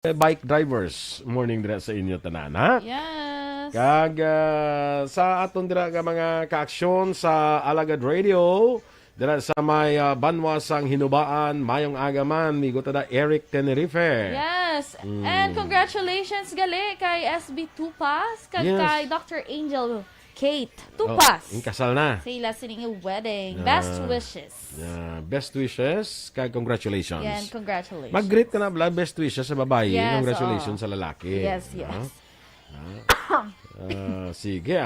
Bike drivers, morning dira sa inyo tanan, ha? Yes. Kag sa aton dira ka mga kaaksyon sa Alagad Radio, dira sa may banwasang hinubaan, mayong agaman, migo tada Eric Tenerife. Yes. And congratulations gali kay SB Tupas kag Yes. kay Dr. Angel Kate Tupas. Yung kasal na. Sa ila sining wedding. Best wishes. Best wishes, kag congratulations. Yan, congratulations. Mag-greet ka na, best wishes sa babae, Yes, congratulations sa lalaki. Yes, yes. Sige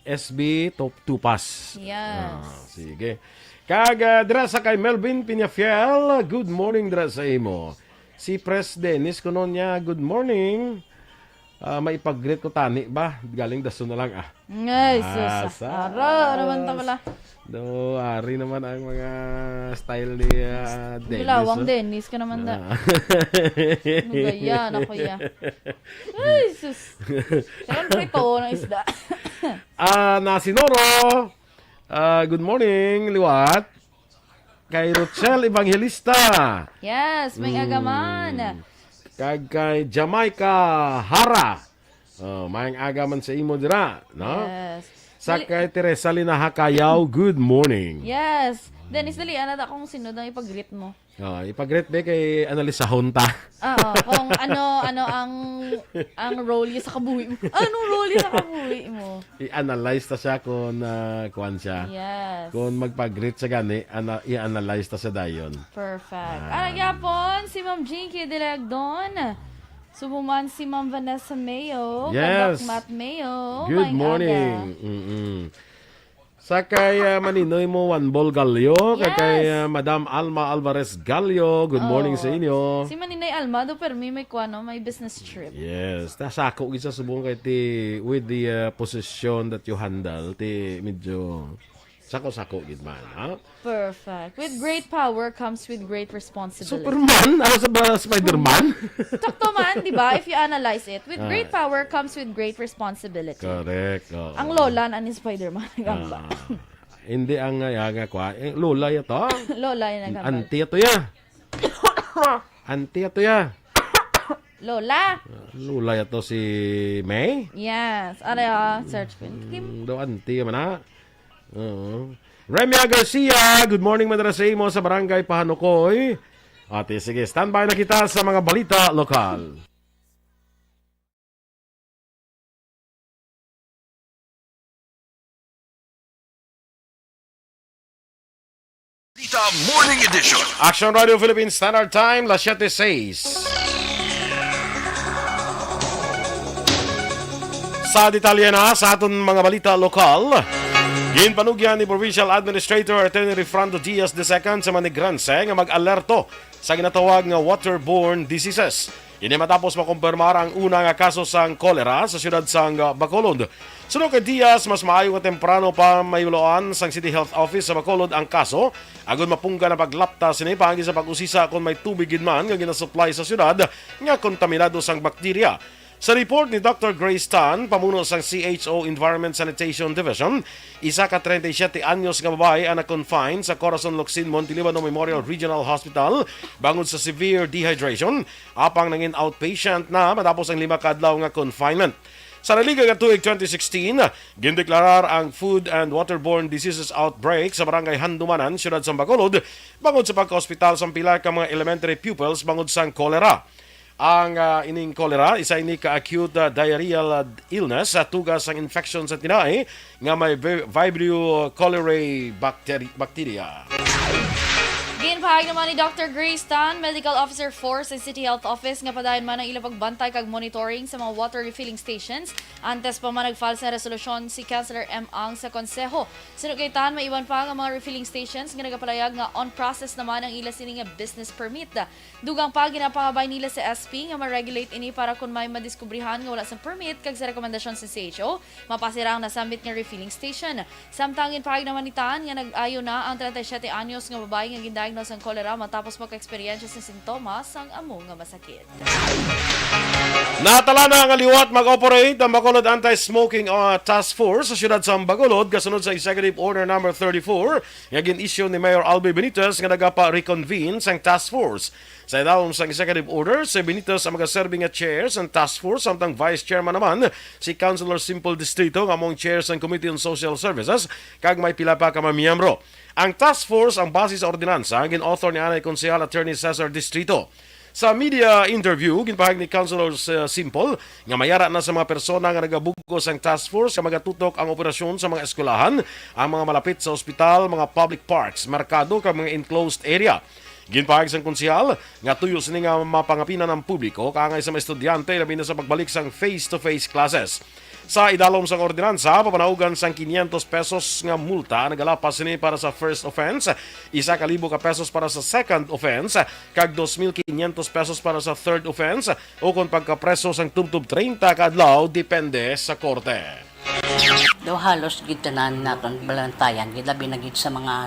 SB Tupas. Yes. Sige. Kag dira sa kay Melvin Piñafiel, good morning dira sa imo. Si Pres Dennis kuno niya, good morning. May ipag-greet ko tani ba? Galing daso na lang Ay, sus. Ara, naman ta pala. Ari naman ang mga style ni Dennis. Bilawang Dennis ka naman da. Nugaya na kuya. Ay, sus. Siyempre po ng isda. Nasinoro. Good morning, liwat. Kay Rochelle Evangelista. Yes, may agaman. Kag kay Jamaica Hara. Mayang agaman sa imo dira, no? Yes. Sa kay Teresa Linahakayaw, good morning. Yes. Dennis, dali, anad akong sinod ang ipag-greet mo. Ipag-greet be kay Analisa Honta. Oo, kung ano ang role niya sa kabuhi mo. Anong role niya sa kabuhi mo? I-analyze ta siya kung kuan siya. Yes. Kung magpag-greet sa gani, i-analyze ta sa dayon. Perfect. Yapon, si Ma'am Jinky Dilagdon. Subuman si Ma'am Vanessa Mayo. Yes. Kadok Matt Mayo. Good Maing morning. aga. Sa kay Maninoy mo Wanbol Galyo, Yes. kay Madam Alma Alvarez Galyo, good morning sa inyo. Si Maninay Almado, pero may may business trip. Yes, nasako gisa subong kay ti with the position that you handle, ti medyo sako-sako gid man, ha? Perfect. With great power comes with great responsibility. Superman, ano sa ba Spider-Man? Sakto man, di ba? If you analyze it, with great power comes with great responsibility. Correct. Oo. Ang lola na ni Spider-Man nagamba. Hindi ang yaga kwa. Lola yato. Lola yung nagamba. Auntie ato ya. Auntie ato ya. Lola? Lola yato si May. Yes. Ano search ko. Do auntie man ha. Remia Garcia, good morning madrasay mo sa Barangay Pahanukoy. Ate, sige, standby na kita sa mga balita lokal. Balita Morning Edition. Aksyon Radio Philippines Standard Time, las 7:06. Sa detalye na sa aton mga balita lokal, ginpanugyan ni Provincial Administrator Attorney Refrando Diaz II sa Manigranse nga mag-alerto sa ginatawag nga waterborne diseases. Ini matapos makumpirmar ang una nga kaso sang kolera sa siyudad sang Bacolod. Sunod kay Diaz, mas maayo nga temprano pa mayuloan sang City Health Office sa Bacolod ang kaso, agon mapungga na paglapta sini paagi sa pag-usisa kung may tubig man nga ginasupply sa siyudad nga kontaminado sang bakterya. Sa report ni Dr. Grace Tan, pamuno sang CHO Environment Sanitation Division, isa ka 37 anyos nga babae ang na-confine sa Corazon Locsin Montelibano Memorial Regional Hospital bangod sa severe dehydration, apang nangin outpatient na matapos ang 5 kadlaw nga confinement. Sa naliga nga tuig 2016, gindeklarar ang food and waterborne diseases outbreak sa barangay Handumanan, siyudad sa Bacolod, bangod sa pagka-hospital sa pila ka mga elementary pupils bangod sang kolera. Ang ining kolera, isa ini ka-acute diarrheal illness, tugas ang infection sa tinai nga may Vibrio cholerae bacteria. Ginpahag naman ni Dr. Grace Tan, Medical Officer 4 sa City Health Office, nga padayon man ang ilang pagbantay kag monitoring sa mga water refilling stations. Antes pa man nag-file sa resolusyon si Councilor M. Ang sa Konseho. Sunod kay Tan, may iwan pa ang mga refilling stations nga nagapalayag nga on process naman ang ila sini nga business permit. Dugang pa ginapangabay nila sa SP nga ma-regulate ini para kung may madiskubrihan nga wala sa permit kag sa rekomendasyon sa CHO, mapasirang nasambit nga refilling station. Samtangin pahag naman ni Tan nga nag-ayo na ang 37 anyos nga babae nga gindiagnose ang kolera matapos magka-experience sa sintomas ang amo nga masakit. Natala na ang liwat mag-operate ang Bacolod Anti-Smoking Task Force sa siyudad sa Bacolod kasunod sa Executive Order No. 34 nga gin-issue ni Mayor Albi Benitez nga nagapa-reconvene sang task force. Sa idalom sa executive order, si Benitez ang magaserving nga chairs ang task force samtang vice chairman naman si Councilor Simple Distrito nga among chairs ng Committee on Social Services kag may pila pa ka mamiyembro. Ang task force ang base sa ordinansa gin-author ni Anay Konsehal Attorney Cesar Distrito. Sa media interview, ginpahag ni Councilor Simple nga mayara na sa mga persona nga nagabugos ang task force nga magatutok ang operasyon sa mga eskwelahan, ang mga malapit sa ospital, mga public parks, merkado kag mga enclosed area. Ginpahag sang konsehal nga tuyo sini nga mapangapinan ng publiko kaangay sa mga estudyante labi na sa pagbalik sang face-to-face classes. Sa idalom sang ordinansa, papanaugan sang 500 pesos nga multa nagalapas sini para sa first offense, 1,000 ka pesos para sa second offense, kag 2,500 pesos para sa third offense, o kung pagkapreso sang tubtub 30 ka adlaw depende sa korte. Do halos gid tanan naton balantayan gid labi na gid sa mga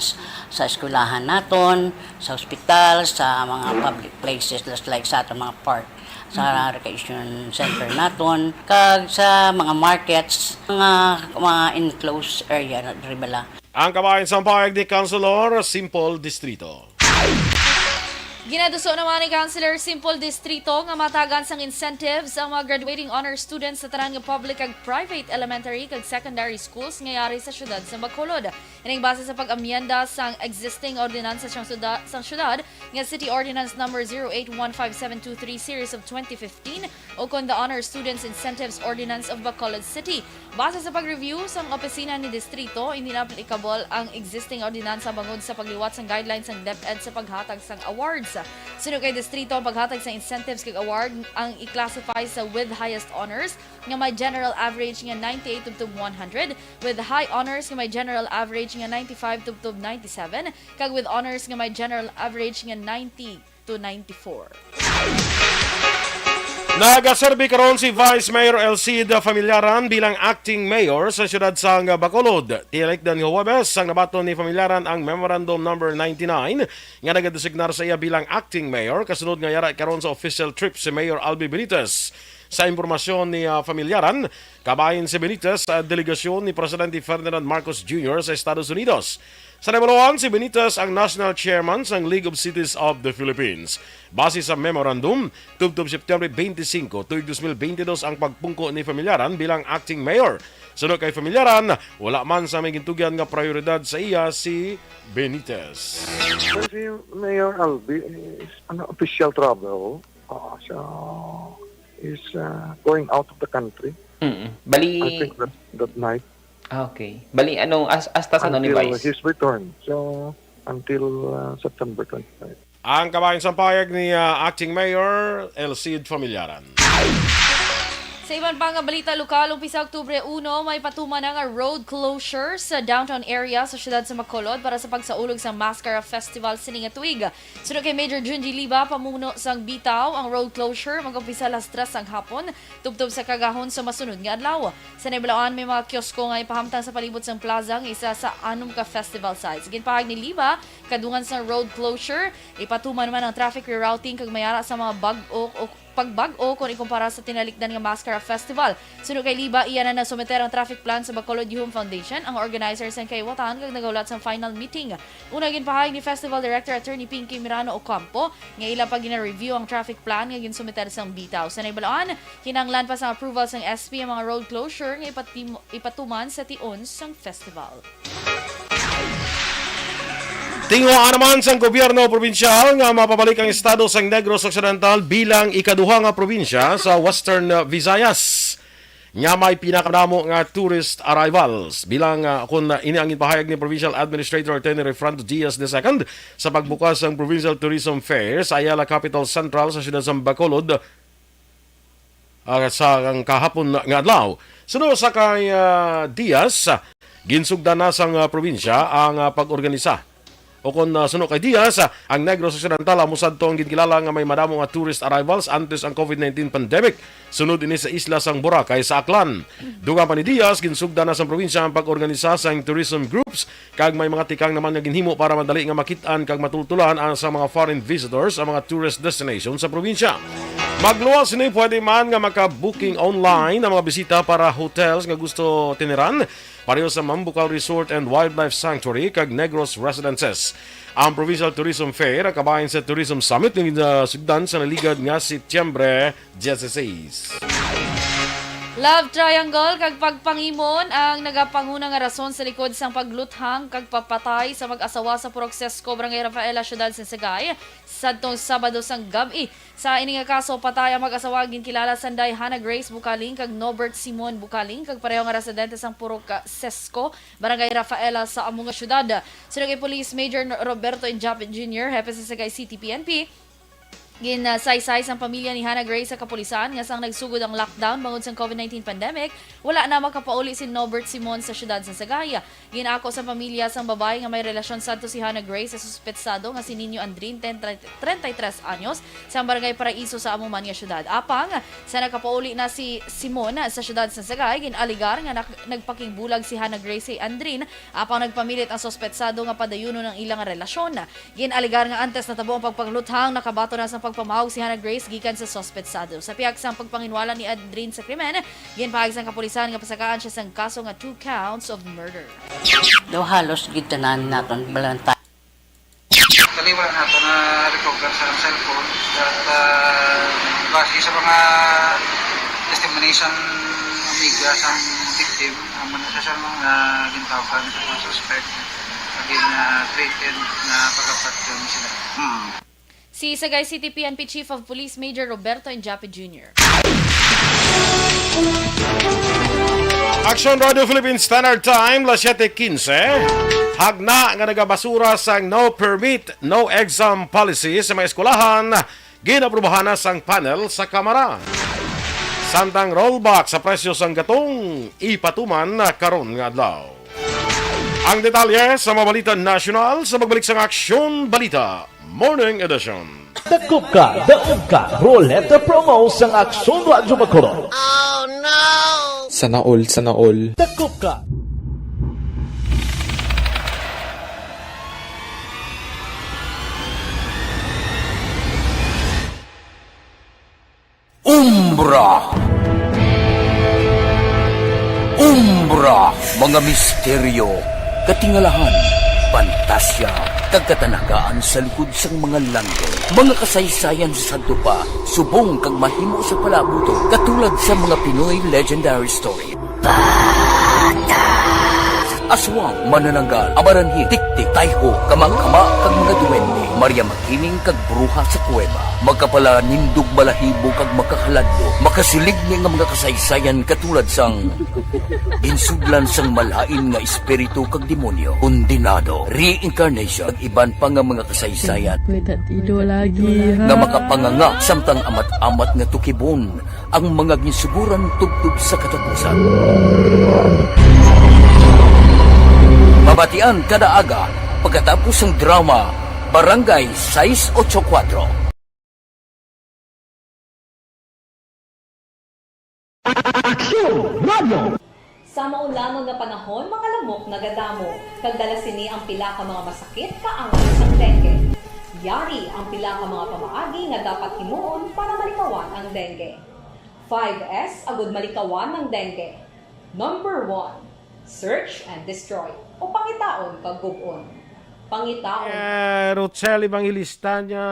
sa eskwelahan naton, sa ospital, sa mga public places like sa aton mga park, sa recreation center naton, kag sa mga markets, mga enclosed area na diri bala. Ang kabayan sa pahayag ni Councilor Simple Distrito. Ginaduso naman ni Councilor Simple Distrito nga matagan sang incentives ang mga graduating honor students sa tanan nga public ag private elementary kag secondary schools ngayari sa syudad sa Bacolod. Ining base sa pag-amyenda sang existing ordinansa sang syudad nga City Ordinance number 081572 series of 2015 o kon the Honor Students Incentives Ordinance of Bacolod City. Base sa pag-review sang opisina ni Distrito, hindi na applicable ang existing ordinansa bangod sa pagliwat sang guidelines sang DepEd sa paghatag sang awards. Sunod kay Distrito, ang paghatag sa incentives kag award ang i-classify sa with highest honors nga may general average nga 98 tubtob 100, with high honors nga may general average nga 95 tubtob 97, kag with honors nga may general average nga 90 to 94. Nagaserbi karon si Vice Mayor Elcid Familiaran bilang acting mayor sa siyudad sang Bacolod. Tielekdan nga Huwebes ang nabaton ni Familiaran ang Memorandum number 99 nga nagadesignar sa iya bilang acting mayor kasunod nga yara karon sa official trip si Mayor Albi Benitez. Sa impormasyon ni Familiaran, kabahin si Benitez sa delegasyon ni Presidente Ferdinand Marcos Jr. sa Estados Unidos. Sa Nabalawan, si Benitez ang National Chairman ng League of Cities of the Philippines. Base sa memorandum, tubtob September 25, tuig 2022 ang pagpungko ni Familiaran bilang acting mayor. Sunod kay Familiaran, wala man sa may gintugyan nga prioridad sa iya si Benitez. Si Mayor Albi is on official travel. Siya is going out of the country. Bali, I think that night. okay. Bali, anong asta sa ni Until Vice? his return. So, until September 25. Ang kabahin sa payag ni acting mayor Elcid Familiaran. Sa iban pa nga balita lokal, umpisa Oktubre 1, may patuman na nga road closure sa downtown area sa siyudad sa Bacolod para sa pagsaulog sa Mascara Festival sining nga tuig. Sunod kay Major Junji Liba, pamuno sang bitaw ang road closure mag-umpisa alas 3 ang hapon, tubtob sa kagahon sa masunod nga adlaw. Sa Naibalauan, may mga kiosko nga ipahamtang sa palibot sang plaza nga isa sa anom ka festival sites. Ginpahag ni Liba, kadungan sa road closure, ipatuman man ang traffic rerouting kag mayara sa mga bag-o o pagbag-o kung ikumpara sa tinalikdan nga Mascara Festival. Sunod kay Liba, iyan na nasumeter ang traffic plan sa Bacolod Youth Foundation, ang organizers ng kaiwatan kag nagaulat sa final meeting. Una ginpahayag ni Festival Director Attorney Pinky Mirano Ocampo nga ila pa gina-review ang traffic plan nga ginsumeter sa bitaw. Sa Naibalauan, kinanglan pa sa approval sang SP ang mga road closure nga ipatuman sa tion sang festival. Tinguhaan naman sa gobyerno probinsyal nga mapabalik ang estado sang Negros Occidental bilang ikaduha nga probinsya sa Western Visayas nga may pinakadamo nga tourist arrivals bilang kung iniangin pahayag ni Provincial Administrator Attorney Refrando Diaz II sa pagbukas ng Provincial Tourism Fair sa Ayala Capital Central sa siyudad ng Bacolod sa kahapon nga adlaw. Sunod sa kay Diaz, ginsugdan na sang probinsya ang pag-organisa. O kung sunod kay Diaz, ang Negros Occidental amusad to ang ginkilala nga may madamo nga tourist arrivals antes ang COVID-19 pandemic. Sunod ini sa isla sang Boracay sa Aklan. Dugang pa ni Diaz, ginsugdan na sa probinsya ang pag-organisa sang tourism groups kag may mga tikang naman nga ginhimo para madali nga makitaan kag matultulan ang sa mga foreign visitors ang mga tourist destination sa probinsya. Magluwas ni pwede man nga maka-booking online ang mga bisita para hotels nga gusto tiniran pareho sa Mambucal Resort and Wildlife Sanctuary kag Negros Residences. Ang Provincial Tourism Fair ang kabahin sa Tourism Summit ng sugdan sa naligad nga Setyembre 16. Love triangle kag pagpangimon ang nagapangunang nga rason sa likod sang pagluthang kag papatay sa mag-asawa sa Purok Sesco, Barangay Rafaela, Syudad Sinsagay sadtong Sabado sang gabi. Sa ini nga kaso patay ang mag-asawa ginkilala sanday Hannah Grace Bukaling kag Norbert Simon Bukaling kag pareho nga residente sang Purok Sesco, Barangay Rafaela sa amo nga syudad. Sinugay Police Major Roberto Injapit Jr., hepe sa Sagay City PNP, ginsaysay ang pamilya ni Hannah Grace sa kapulisan nga sang nagsugod ang lockdown bangod sa COVID-19 pandemic. Wala na makapauli si Norbert Simon sa syudad sa Sagaya. Ginako sa pamilya sang babae nga may relasyon sadto si Hannah Grace sa suspetsado nga si Nino Andrin, 33 anyos, sa Barangay Paraiso sa amuman nga syudad. Apang sa nakapauli na si Simon sa syudad sa Sagay, ginaligar nga nagpakingbulag si Hannah Grace Andrin apang nagpamilit ang suspetsado nga padayuno ng ilang relasyon. Ginaligar nga antes na tabo ang pagpagluthang nakabato na sa pagpamahog si Hannah Grace gikan sa suspetsado. Sa pihak sang pagpanginwala ni Adrin sa krimen, ginpahag sang kapulisan nga pasakaan siya sang kaso nga 2 counts of murder. Daw halos gid tanan naton balanta. Kaliwa nato na recover sa cellphone at base sa mga testimoniation amiga sa victim, manasa siya mga gintawagan sa mga suspect again treated na pagkapatyon sila. Si Sagay City PNP Chief of Police Major Roberto Injapi Jr. Aksyon Radio Philippines Standard Time, las 7:15. Hagna nga nagabasura sang no permit, no exam policy sa mga eskwelahan, ginaprubahan na sang panel sa Kamara. Samtang rollback sa presyo sang gatong ipatuman na karon nga adlaw. Ang detalye sa mga balita national sa magbalik sang Aksyon Balita Morning Edition. Dakop ka, daog ka, roulette promo sang Aksyon Radyo Bacolod. Sana all, sana all. Dakop ka. Umbra, mga misteryo, katingalahan, pantasya, kagkatanagaan sa likod sang mga langit. Mga kasaysayan sa santupa, subong kag mahimo sa palabuto, katulad sa mga Pinoy legendary story. Aswang, manananggal, amaranhi, tiktik, tayho, kamang-kama, kag mga duwende, Maria Makining kag bruha sa kuweba. Magkapala nindog balahibo kag makahaladlo, makasilig niya nga mga kasaysayan katulad sang ginsudlan sang malain nga espiritu kag demonyo, kondinado, reincarnation, kag iban pa nga mga kasaysayan nga makapanganga samtang amat-amat nga tukibon ang mga ginsuguran tugtog sa katapusan. Mabatian kada aga pagkatapos ng drama Barangay 684. Sa maulamang nga panahon, mga lamok nagadamo. Kagdala sini ang pila ka mga masakit kaangat sang dengue. Yari ang pila ka mga pamaagi nga dapat himuon para malikawan ang dengue. 5S agud malikawan ng dengue. Number 1, search and destroy. O pangitaon kag gubon. Pangitaon. Rochelle, ibang ilista niya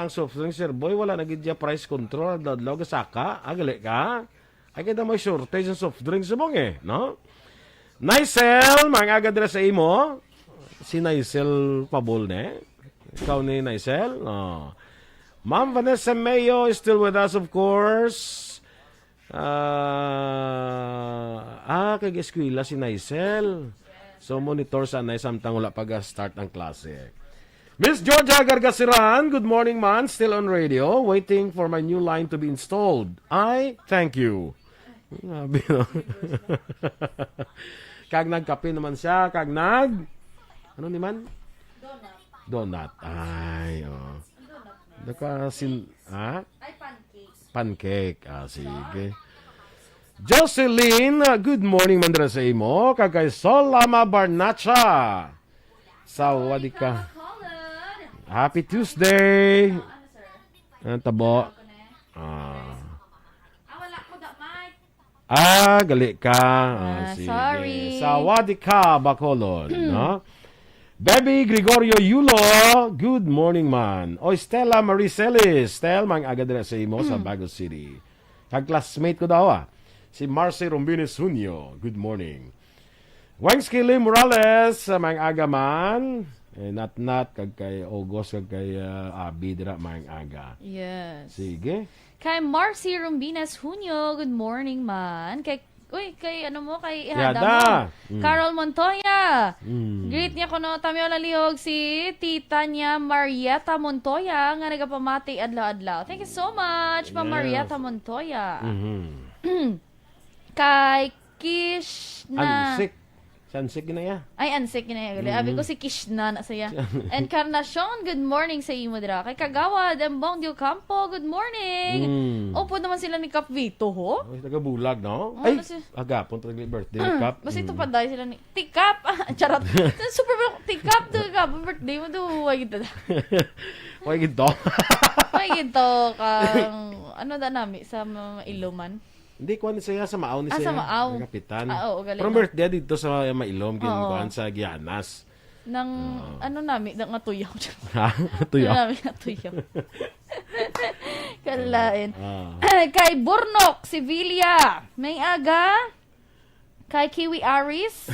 ang soft drinks, sir boy. Wala na gidya price control. Dadlaw ka saka. Agali ka. Ay kita may shortage ng soft drinks mong no? Naisel, mga agad sa imo. Si Naisel Pabol, ne? Ikaw ni Naisel? No. Ma'am Vanessa Mayo is still with us, of course. Kag-eskwila si Naisel. So, monitor sana samtang wala pag-start ang klase. Miss Georgia Gargasiran, good morning man. Still on radio, waiting for my new line to be installed. I thank you. Grabe, no? Kag nagkape naman siya. Kag ano ni man? Donut. Ay, oh. Ay, pancake. Pancake. Sige. Jocelyn, good morning mandra sa imo. Kagay Solama Barnacha. Sawadi ka. Happy Tuesday. Ang tabo. Gali ka. Sige. Sorry. Sawadika, Bacolod. No? Baby Gregorio Yulo, good morning man. O Stella Maricelis, Stel, mang aga dira sa imo sa Bago City. Kag-classmate ko daw si Marcy Rombines Junio, good morning. Wangski Lim Morales, mang aga man. Nat kag kay August kag kay Abi dira mang aga. Yes. Sige. Kay Marcy Rombines Junio, good morning man. Kay ano mo, kay Ihada Ihada. mo. Carol Montoya. Greet niya ko no, tamyo lalihog si tita niya Marieta Montoya nga nagapamati adlaw-adlaw. Thank you so much, Ma'am Marieta Montoya. Kay Kish na... Sansik na ya. Ay, ansik na yan. Abi ko si Kishna na saya. Encarnacion, good morning sa imo dira. Kay Kagawa, Dembong Dio Campo, good morning. Opo naman sila ni Kap Vito, ho? Ay, taga-bulag, no? Oh, Ay, agapon to birthday cup. Basta ito pa dahil sila ni... Tikap! Charot! Super ba? Tikap! Tikap! Birthday mo to. Huwag ito. Huwag ito. Huwag ito kang... Ano da nami sa mga iluman? Hindi, kuhan siya sa Maaw ni siya. Sa Maaw. Kapitan. Oo, galing. Pero birthday dito sa Mailom, kuhan sa Gianas. Nang, ano nami, nga tuyaw. Ha? Tuyaw? Nami nga tuyaw. Kalain. Kay Burnok, Sevilla. May aga. Kay Kiwi Aris.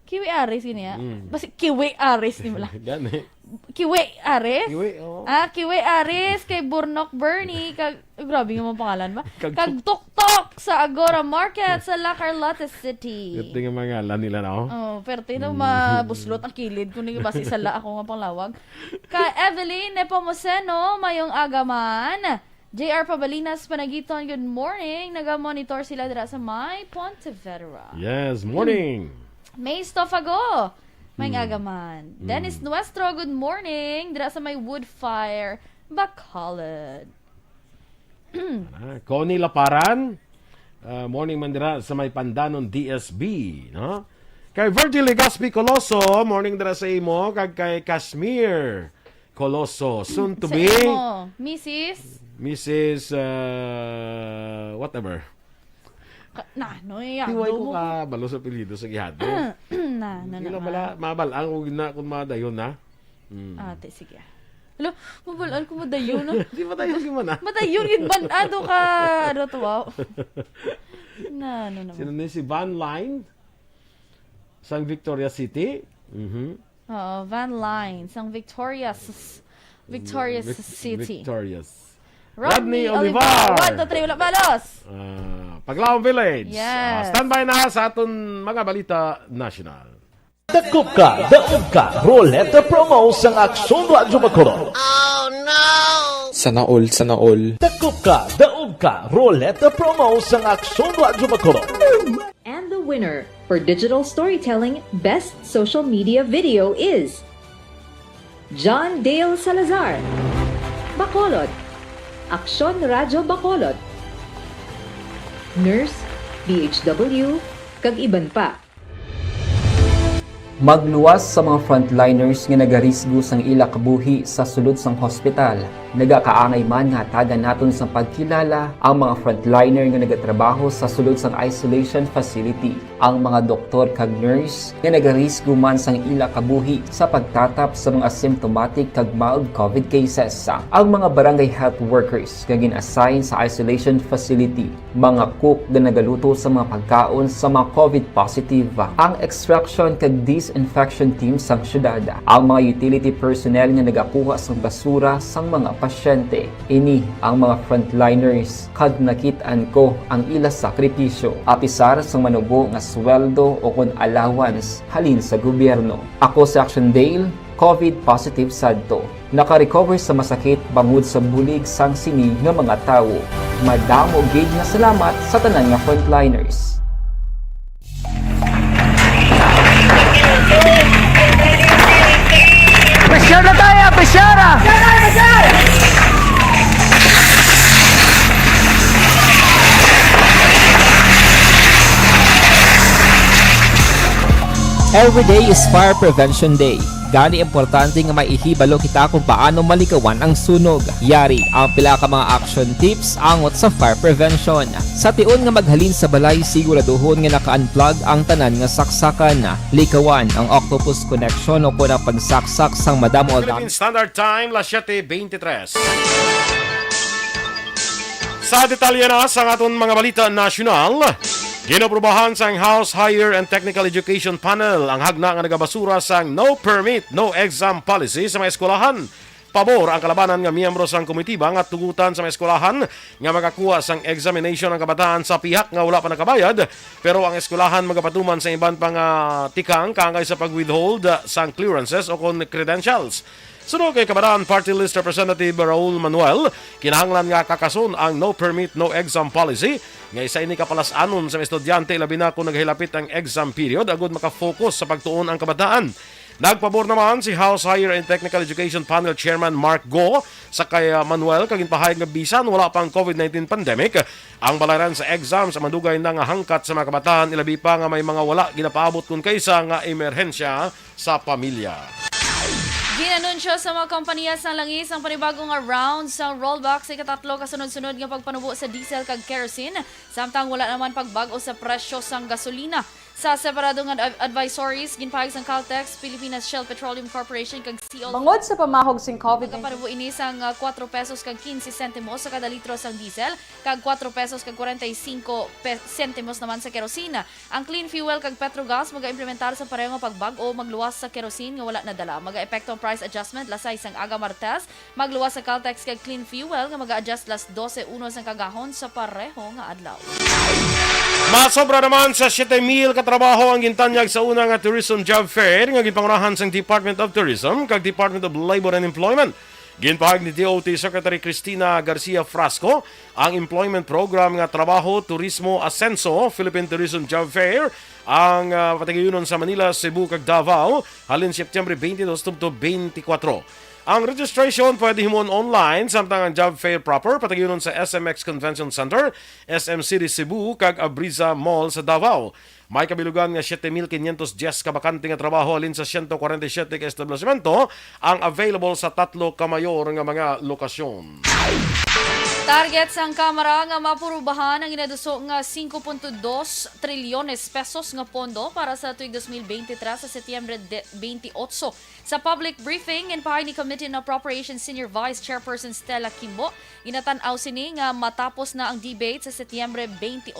Kiwi Aris, yun ya? Basta Kiwi Aris, di mo lang. Gani. Kiwi Aris? Kiwi, oo. Kiwi Aris, kay Burnok Bernie, grabe nga mga pangalan ba? Kag Tuktok sa Agora Market sa La Carlota City. Ito nga mga alam nila, no? Oh, pero tino mabuslot ang kilid kung basi sala ako nga panglawag. Kay Evelyn Nepomuceno, mayong agaman. JR Pabalinas Panagiton, good morning. Naga-monitor sila dira sa May Pontevedra. Yes, morning. May Stofago. May agaman. Dennis Nuestro, good morning. Dira sa may Woodfire, Bacolod. Connie Laparan. Morning man dira sa may Pandanon DSB, no? Kay Virgil Legaspi Coloso, morning dira sa imo. Kag kay Kashmir Coloso, soon to Sa be imo, Mrs. Whatever. Tiway ko ka balo sa pilido sa gihado. Mabalaan ko na kung madayon na. Ate, sige. Hello, mabalaan ko madayon na. Di madayon si man Madayon yun ban ka. Ano to, wow. Naman. Sino ni si Van Line? Sang Victoria City. Van Line. Sang Victoria's City. Victorious. Rodney Olivar. 1, 2, 3, wala balos. Paglaong Village. Yes. Standby na sa aton mga balita national. Dakop ka, daog ka, Roleta Promo sang Aksyon Radyo Bacolod. Oh no! Sana all. Dakop ka, daog ka, Roleta Promo sang Aksyon Radyo Bacolod. And the winner for Digital Storytelling Best Social Media Video is John Dale Salazar, Bacolod. Aksyon Radyo Bacolod. Nurse, DHW, kag iban pa. Magluwas sa mga frontliners nga nagarisgo sang ila kabuhi sa sulod sang hospital. Nagakaangay man nga tagan naton sa pagkilala ang mga frontliner nga nagatrabaho sa sulod sang isolation facility. Ang mga doktor kag nurse nga nagarisgo man sang ila kabuhi sa pagtatap sa mga asymptomatic kag mild COVID cases. Ang mga barangay health workers nga gin-assign sa isolation facility, mga cook nga nagaluto sa mga pagkaon sa mga COVID positive, ang extraction kag disinfection team sang syudad, ang mga utility personnel nga nagakuha sang basura sang mga pasyente. Ini ang mga frontliners kag nakitaan ko ang ila sakripisyo apisar sang manubo nga sweldo o kun allowance halin sa gobyerno. Ako si Aksyon Dale, COVID positive sadto. Naka-recover sa masakit bangod sa bulig sang sini nga mga tawo. Madamo gid nga salamat sa tanan nga frontliners. Pressure na tayo! Pressure! Every day is Fire Prevention Day. Gani importante nga maihibalo kita kung paano malikawan ang sunog. Yari ang pila ka mga action tips angot sa fire prevention. Sa tiun nga maghalin sa balay, siguraduhon nga naka-unplug ang tanan nga saksakan. Likawan ang octopus connection o kung ang pagsaksak sang madamo o Philippine Standard Time, las 7:23. Sa detalye na sa aton mga balita nasyonal, ginaprubahan sang House Higher and Technical Education Panel ang hagna nga nagabasura sang no permit, no exam policy sa mga eskwelahan. Pabor ang kalabanan nga miyembro sang komitiba nga tugutan sa mga eskwelahan nga makakuha sang examination ang kabataan sa pihak nga wala pa nakabayad, pero ang eskwelahan magapatuman sa iban pang tikang kangay sa pag-withhold sang clearances o kon credentials. Sunod kay Kabataan Party List Representative Raul Manuel, kinahanglan nga kakason ang no permit, no exam policy nga isa ini kapalasanon sa mga estudyante labi na kung naghilapit ang exam period agud makafocus sa pagtuon ang kabataan. Nagpabor naman si House Higher and Technical Education Panel Chairman Mark Go sa kay Manuel kaging pahayag nga bisan wala pang COVID-19 pandemic ang balaran sa exam sa mandugay na nga hangkat sa mga kabataan ilabi pa nga may mga wala ginapaabot kun kaysa nga emerhensya sa pamilya. Ginanunsyo sa mga kompanya sa langis ang panibagong round sa rollback sa ikatatlo kasunod-sunod nga pagpanubo sa diesel kag kerosene samtang wala naman pagbago sa presyo sang gasolina. Sa separado nga advisories, ginpahig sang Caltex, Pilipinas Shell Petroleum Corporation kag COL. Bangod sa pamahog sing COVID-19. Kapanubo ini sang 4 pesos kag 15 sentimos sa kada litro sang diesel kag 4 pesos kag 45 sentimos naman sa kerosene. Ang clean fuel kag Petrogas maga-implementar sa pareho nga pagbag o magluwas sa kerosene nga wala nadala. Maga-epekto ang price adjustment lasay sang aga Martes, magluwas sa Caltex kag clean fuel nga maga-adjust las 12:01 sang kagahon sa pareho nga adlaw. Masobra naman sa 7,000 katrabaho ang gintanyag sa una nga tourism job fair nga ginpangunahan sang Department of Tourism kag Department of Labor and Employment. Ginpahag ni DOT Secretary Cristina Garcia Frasco ang employment program nga Trabaho, Turismo, Asenso, Philippine Tourism Job Fair ang patigayunon sa Manila, Cebu kag Davao halin September 22 to 24. Ang registration pwede himon online samtang ang job fair proper patagyonon sa SMX Convention Center, SM City Cebu kag Abriza Mall sa Davao. May kabilugan nga 7,510 kabakante nga trabaho alin sa 147 ka establishmento ang available sa 3 ka mayor nga mga lokasyon. Target sang Kamara nga mapurubahan ang inaduso nga 5.2 trilyones pesos nga pondo para sa tuig 2023 sa Setyembre 28. Sa public briefing, inpahay ni Committee on Appropriations Senior Vice Chairperson Stella Kimbo, inatanaw sini nga matapos na ang debate sa Setyembre 28,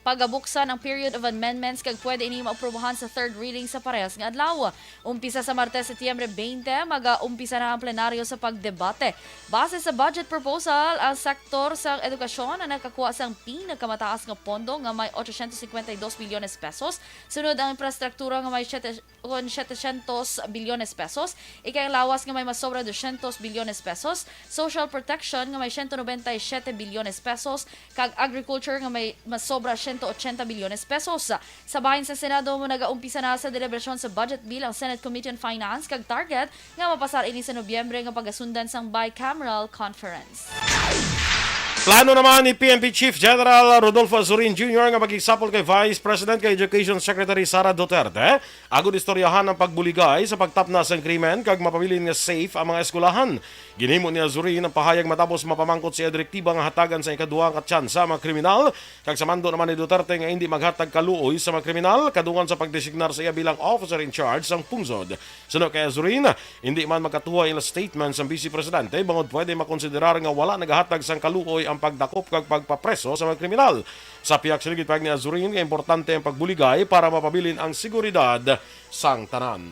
pagabuksan ang period of amendments kag pwede ini maaprubahan sa third reading sa parehas nga adlaw. Umpisa sa Martes, Setyembre 20, mag-umpisa na ang plenaryo sa pagdebate. Base sa budget proposal, ang sektor sa edukasyon na nakakuha sang pinakamataas nga pondo nga may 852 bilyones pesos. Sunod ang infrastruktura nga may 700 bilyones pesos. Ikay lawas nga may masobra 200 bilyones pesos. Social protection nga may 197 bilyones pesos. Kag agriculture nga may masobra 180 bilyones pesos. Sa bahin sa Senado mo nagaumpisa na sa deliberasyon sa budget bill ang Senate Committee on Finance kag target nga mapasar ini sa Nobyembre nga pagasundan sang bicameral conference. Plano naman ni PNP Chief General Rodolfo Azurin Jr. nga magisapol kay Vice President kay Education Secretary Sara Duterte agud istoryahan ang pagbuligay sa pagtapna sang krimen kag mapabilin nga safe ang mga eskwelahan. Ginhimo ni Azurin ang pahayag matapos mapamangkot siya direktiba nga hatagan sa ikaduhang katsansa mga kriminal kag samando naman ni Duterte nga hindi maghatag kaluoy sa mga kriminal kadungan sa pagdesignar sa iya bilang officer in charge sang pungsod. Sunod kay Azurin, hindi man magkatuwa ila statement sang Vice Presidente bangod pwede makonsiderar nga wala nagahatag sang kaluoy ang pagdakop kag pagpapreso sa mga kriminal. Sa pihak siligid pag ni Azurin nga importante ang pagbuligay para mapabilin ang seguridad sang tanan.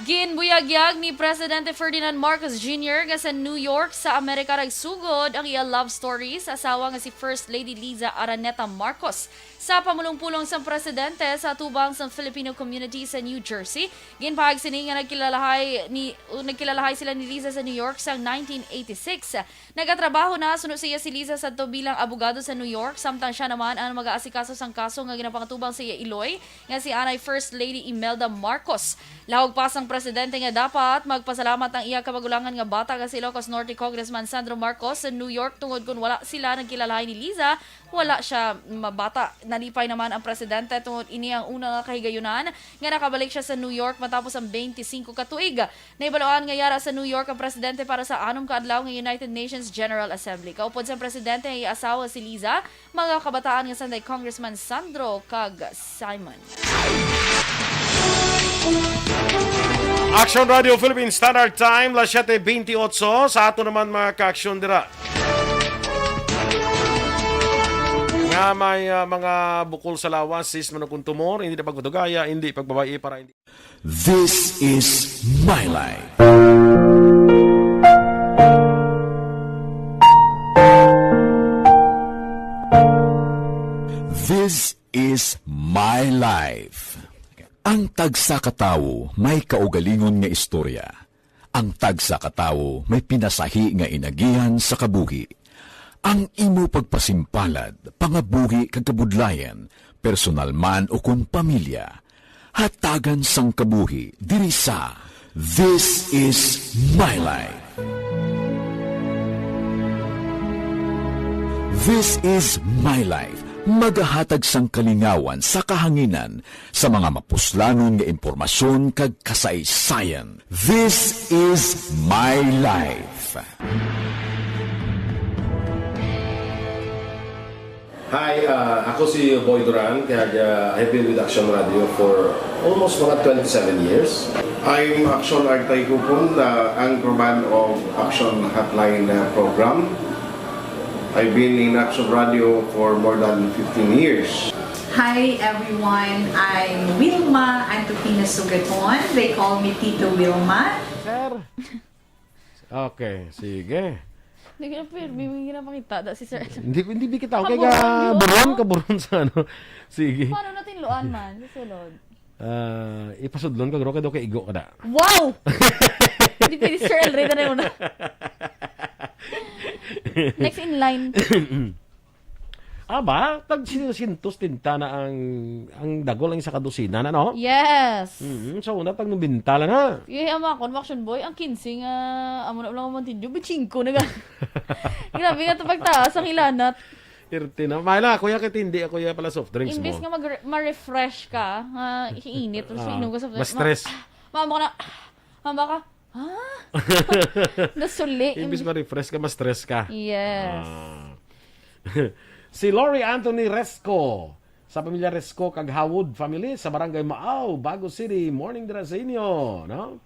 Ginbuyagyag ni Presidente Ferdinand Marcos Jr. nga sa New York sa Amerika nagsugod ang iya love story sa asawa nga si First Lady Liza Araneta Marcos. Sa pamulong-pulong sa presidente sa tubang sa Filipino community sa New Jersey, ginpahag sini nga nagkilalahay sila ni Liza sa New York sa 1986. Nagatrabaho na sunod siya si Liza sa bilang abogado sa New York samtang siya naman ang mag-aasikaso sang kaso nga ginapangtubang sa iya Iloy nga si Anay First Lady Imelda Marcos. Lahog pa sang presidente nga dapat magpasalamat ang iya kabagulangan nga bata nga si Ilocos Norte Congressman Sandro Marcos sa New York tungod kung wala sila nagkilalahay ni Liza, wala siya mabata. Nalipay naman ang presidente tungod ini ang una nga kahigayunan nga nakabalik siya sa New York matapos ang 25 ka tuig. Naibaloan nga yara sa New York ang presidente para sa 6 ka adlaw nga United Nations General Assembly. Kaupod sa presidente ang asawa si Liza, mga kabataan nga sanday Congressman Sandro kag Simon. Aksyon Radio Philippines Standard Time, las 7:28. Sa ato naman mga ka-aksyon dira. Nga may mga bukol sa lawas, sis manukong tumor, hindi na pagpatugaya, hindi pagbabae para hindi. This is my life. This is my life. Ang tagsa katawo may kaugalingon nga istorya. Ang tagsa katawo may pinasahi nga inagihan sa kabuhi. Ang imo pagpasimpalad, pangabuhi kag kabudlayan, personal man o kun pamilya. Hatagan sang kabuhi diri sa This is my life. This is my life. Magahatag sang kalingawan sa kahanginan sa mga mapuslanon nga impormasyon kag kasaysayan. This is my life. Hi, ako si Boy Duran, kaya I've been with Aksyon Radio for almost mga 27 years. I'm Aksyon Artay Kupon, the anchorman of Aksyon Hotline program. I've been in Aksyon Radio for more than 15 years. Hi everyone, I'm Wilma Antopina Sugaton. They call me Tito Wilma. Sir. Okay, sige. Hindi ka na pirmi, hindi na pakita. Si Sir. Hindi kita. Okay ka, buron sa ano. Sige. Paano natin luan man? Susunod. Ipasudlon ka, gro ka daw kay igo ka na. Wow! Hindi pwede Sir Elray na rin una. Next in line. Aba, tag sintos tinta na ang dagol ang isa kadusina na, no? Yes. So, una tag nung bintala na. Ama kon action boy, ang 15 nga amo na lang mantinyo, but 5 na ga. Grabe nga to pagtaas ang ilanat. 30 na. Mahal kuya kitindi ako ya pala soft drinks mo. Imbis nga ma-refresh ka, iinit or so inom ka soft drinks. Ma-stress. Mama ka na. Mama ka. Ha? Nasuli. Imbis ma-refresh ka, ma-stress ka. Yes. Si Lori Anthony Resco sa pamilya Resco kag Howard family sa barangay Maaw, Bago City. Morning dira sa inyo, no?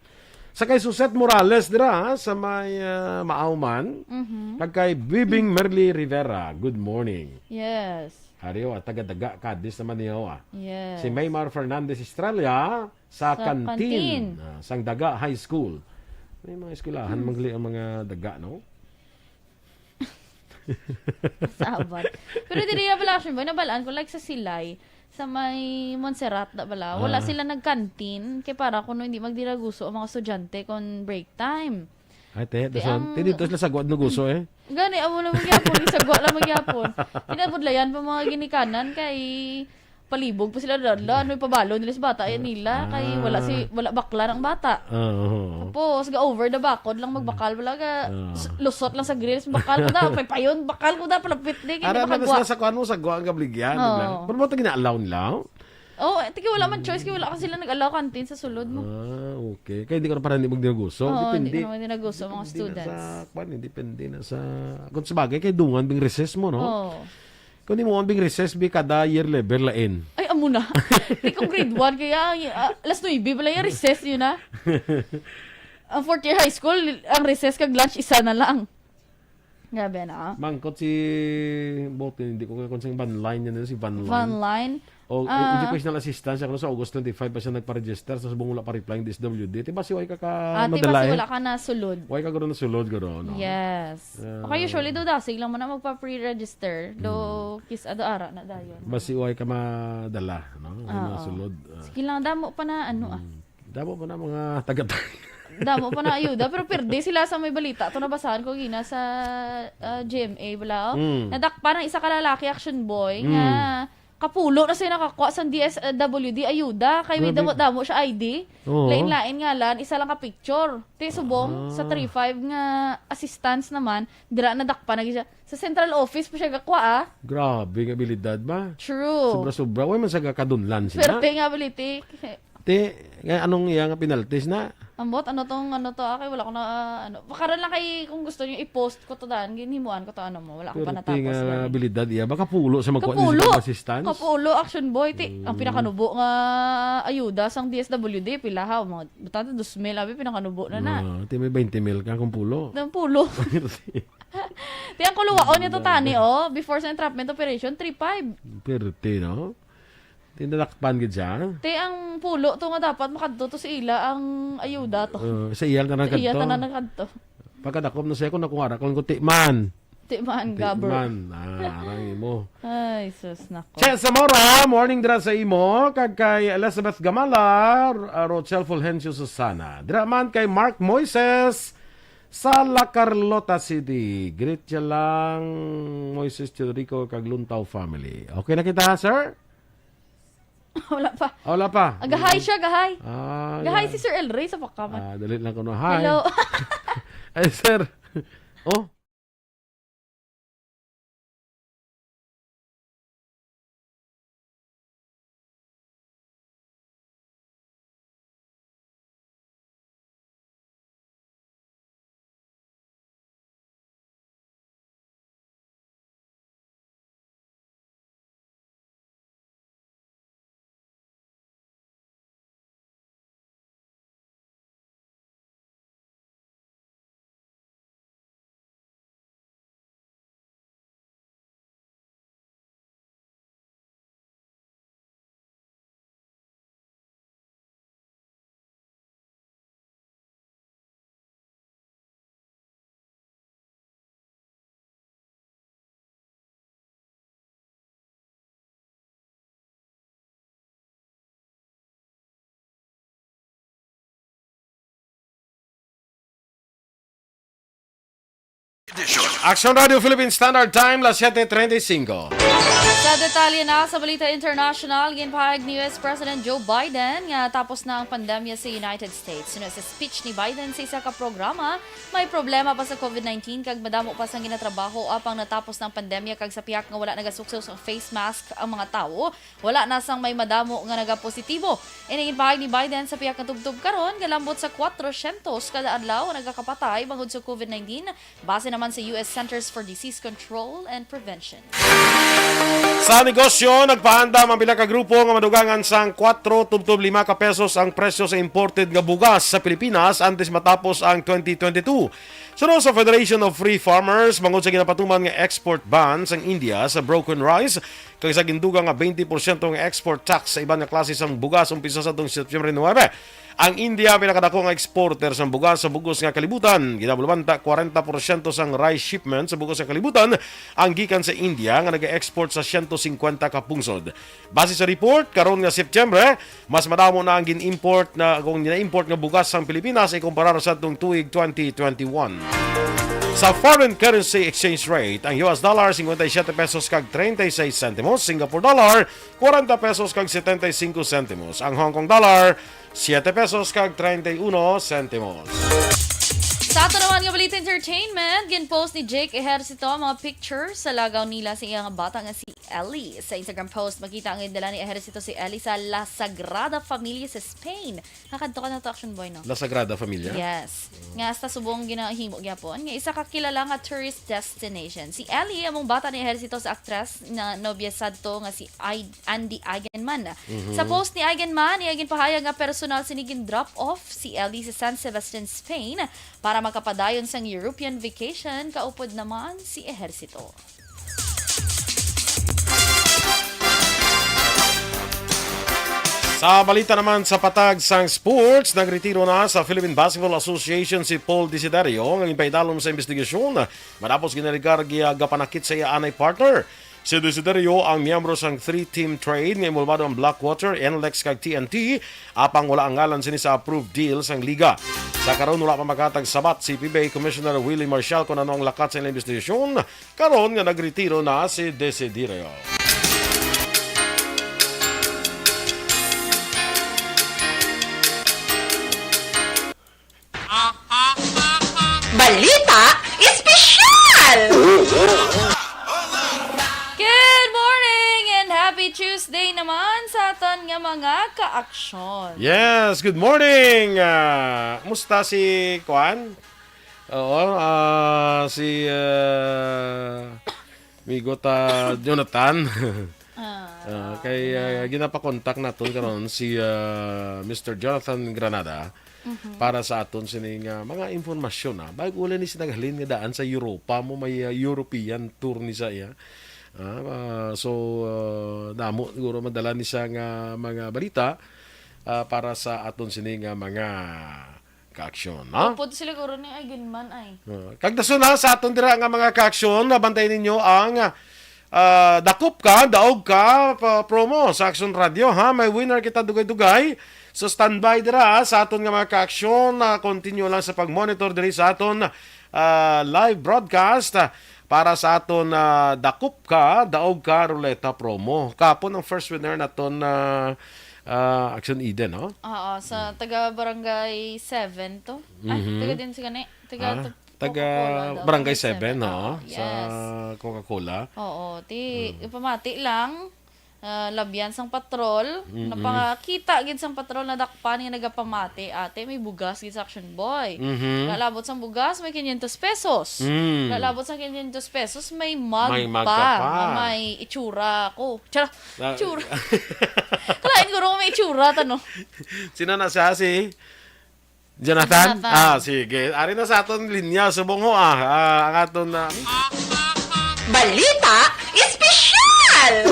Sa kay Suset Morales dira sa may Maaw man. Kag kay Bibing Merly Rivera. Good morning. Yes. Hariyo, taga-daga kadis naman niyo. Yes. Si Maymar Fernandez Estrella sa Kantin. Sang Daga High School. May mga eskwelahan magli ang mga daga, no? Sabat. Pero dili na pala action boy, nabalaan ko like sa Silay, sa may Montserrat na pala. Wala sila nagkantin, kaya para kung hindi magdiraguso ang mga estudyante kung break time. Ay, dito sila sagwad no gusto eh. Gani, amo na magyapon, isagwa lang magyapon. Pinabudlayan pa mga ginikanan kay palibog pa sila dadla, ano pabalo nila sa bata yan nila kay wala bakla ng bata. Tapos ga over the bakod lang magbakal wala ga lusot lang sa grills bakal ko da payon bakal ko da palapit di kay makagwa. Sa kuan mo sagwa ang gabligyan bigla. Pero mo ta gina-allow nila? Oh, tiki wala man choice kay wala kasi sila nag-allow kantin sa sulod mo. Okay. Kaya hindi ko na para hindi magdinaguso. Depende. Hindi naman dinaguso mga students. Depende na sa kung sabagay kay dungan bing recess mo, no? Kung di mo ang bing recess, kada year level lain. Ay, amo na. Di ko grade 1, kaya alas 9, pala yung recess yun na. Ang 4th year high school, ang recess kag lunch, isa na lang. Grabe na. Mangkot si Bote, hindi ko kung saan Vanline yan, si Vanline. Vanline? O educational assistance, ako sa August 25 pa siya nagpa-register, sa subong wala pa replying DSWD. Diba si Way ka madala diba si wala ka na sulod. Way ka gano'n na sulod gano'n. No? Yes. Okay, usually do dasig lang mo na magpa-pre-register. Do kiss ado ara na dayon. Basi Way ka madala, no? Mga sulod. Sige lang, damo pa na Damo pa na mga taga-taga. Damo pa na ayuda, pero perde sila sa may balita. Ito nabasahan ko gina sa GMA, bala. Nadakpa ng isa ka lalaki action boy nga kapulo na siya nakakuha sa DSWD ayuda kay may Grabe. damo siya ID. Oo. Lain-lain nga lan, isa lang ka picture. Ti subong sa 35 nga assistance naman, dira na dakpa na siya. Sa central office pa siya gakuha ah. Grabe nga abilidad ba? True. Sobra-sobra. Way man sa kadunlan sila. Swerte nga baliti. Te, nga anong iya nga penalties na? Ambot, ano to, kay wala ko na, Makaroon lang kay, kung gusto niyo i-post ko to daan, ginhimuan ko to, wala ko pa Pero natapos. nga Ganun. abilidad iya. Baka pulo sa magkuha Kapulo! sa assistance. Kapulo, action boy. Ang pinakanubo nga ayuda sang DSWD, pila ha, mga butante 2,000, abi pinakanubo na na. Te, may 20 mil ka kung pulo. Ang pulo. Ti ang kuluwaon niya to tani, before sa entrapment operation, 3,500. Pero te, no? Tinalakpan gid siya. Ti ang pulo to nga dapat makadto to sa ila ang ayuda to. Sa iyal na Sa iya nagkadto. tanan nagkadto. Pagkadakom na siya ko nakuha ko ti man. Ti man gabber. Man, arang imo. Ay, sus nako. Che Zamora, morning dira sa imo kag kay Elizabeth Gamala, Rochelle Fulgencio Susana. Dira man kay Mark Moises sa La Carlota City. Greet siya lang Moises Chirico kag Luntaw family. Okay na kita, sir? Wala pa. Wala pa. Gahay siya, gahay. Gahay yeah. si Sir El Rey sa pakaman. Dali lang ko no. Hi. Hello. Ay, sir. Oh. Aksyon Radio Philippines Standard Time, las 7:35. Sa detalye na sa Balita International, ginpahayag ni US President Joe Biden nga tapos na ang pandemya sa United States. Sino sa speech ni Biden sa isa ka programa, may problema pa sa COVID-19 kag madamo pa sang ginatrabaho apang natapos ng pandemya kag sa piyak nga wala nagasuksos ang face mask ang mga tawo, wala na sang may madamo nga nagapositibo. Ginpahayag ni Biden sa piyak nga tubtub karon galambot sa 400 kada adlaw nagakapatay bangod sa COVID-19 base naman sa US Centers for Disease Control and Prevention. Sa negosyo, nagpahandam ang pila ka grupo nga madugangan sang 4.5 ka pesos ang presyo sa imported nga bugas sa Pilipinas antes matapos ang 2022. Sunod sa Federation of Free Farmers, mangod sa ginapatuman nga export ban sang India sa broken rice, kag sa gindugang nga 20% nga export tax sa ibang nga klase sang bugas umpisa sa September 9. Ang India pinakadako nga exporter sang bugas sa bugos nga kalibutan. Ginabulbanta 40% sang rice shipment sa bugos nga kalibutan ang gikan sa India nga naga-export sa 150 ka pungsod. Base sa report karon nga September, mas madamo na ang gin-import na kung gina-import nga bugas sang Pilipinas ay kumpara sa atong tuig 2021. Sa foreign currency exchange rate, ang US dollar 57 pesos kag 36 centimos, Singapore dollar 40 pesos kag 75 centimos, ang Hong Kong dollar 7 pesos kag 31 centimos. Sa ato naman nga Balita Entertainment, ginpost ni Jake Ejercito ang mga pictures sa lagaw nila sa iyang bata nga si Ellie. Sa Instagram post, makita ang dala ni Ejercito si Ellie sa La Sagrada Familia sa Spain. Nakadto ka na to, Action Boy, no? La Sagrada Familia? Yes. Nga hasta subong ginahimo gyapon nga isa ka kilala nga tourist destination. Si Ellie among bata ni Ejercito sa actress na nobya sadto nga si Andy Eigenman. Sa post ni Eigenman, iya ginpahayag nga personal sinigin drop off si Ellie sa San Sebastian, Spain para makapadayon sang European vacation, kaupod naman si Ejercito. Sa balita naman sa patag sang sports, nagretiro na sa Philippine Basketball Association si Paul Desiderio ng ipaidalom sa investigasyon matapos ginaligar gapanakit sa iya anay partner. Si Desiderio ang miyembro sang 3-team trade nga imulbado ang Blackwater, NLEX kag TNT apang wala ang ngalan sini sa approved deal sang liga. Sa karon wala pa makatag sabat si PBA Commissioner Willie Marshall kung ano ang lakat sa investigasyon. Karon nga nagretiro na si Desiderio. Balita Espesyal! Good morning and happy Tuesday naman sa aton nga mga ka-aksyon. Yes, good morning. Musta si Kwan? Oo, si Migota Jonathan. Kay ginapakontak naton karon si Mr. Jonathan Granada para sa aton sining mga informasyon bago ulan ni sinaghalin nga daan sa Europa mo may European tour ni sa iya. Damo siguro madala ni siya nga mga balita para sa aton sining mga ka-aksyon. Pwede sila guro ni ay ginman ay. Kagdaso na sa aton dira nga mga ka-aksyon, nabantayin ninyo ang dakup ka, daog ka, promo sa Aksyon Radio. May winner kita dugay-dugay. So standby dira sa aton nga mga ka-aksyon. Continue lang sa pag-monitor diri sa aton live broadcast para sa aton dakup ka, daog ka, ruleta promo. Kapon ang first winner naton Aksyon Eden, no? Oo, sa taga-barangay 7 to. Taga din si gani. Taga Barangay 7, no? Yes. Sa Coca-Cola. Oo, ipamati lang. Labyan sang patrol. Napakita gid sang patrol na dakpan nga nagapamati. Ate, may bugas gid sa Action Boy. Lalabot sang bugas, may 500 pesos. Lalabot sang 500 pesos, may mug pa. May itsura ko. Itsura. Kalain ko rin may itsura, tano. Sino na siya? Si Jonathan? Sige. Ari na sa aton linya. Subong ho, ang aton na... Balita Espesyal!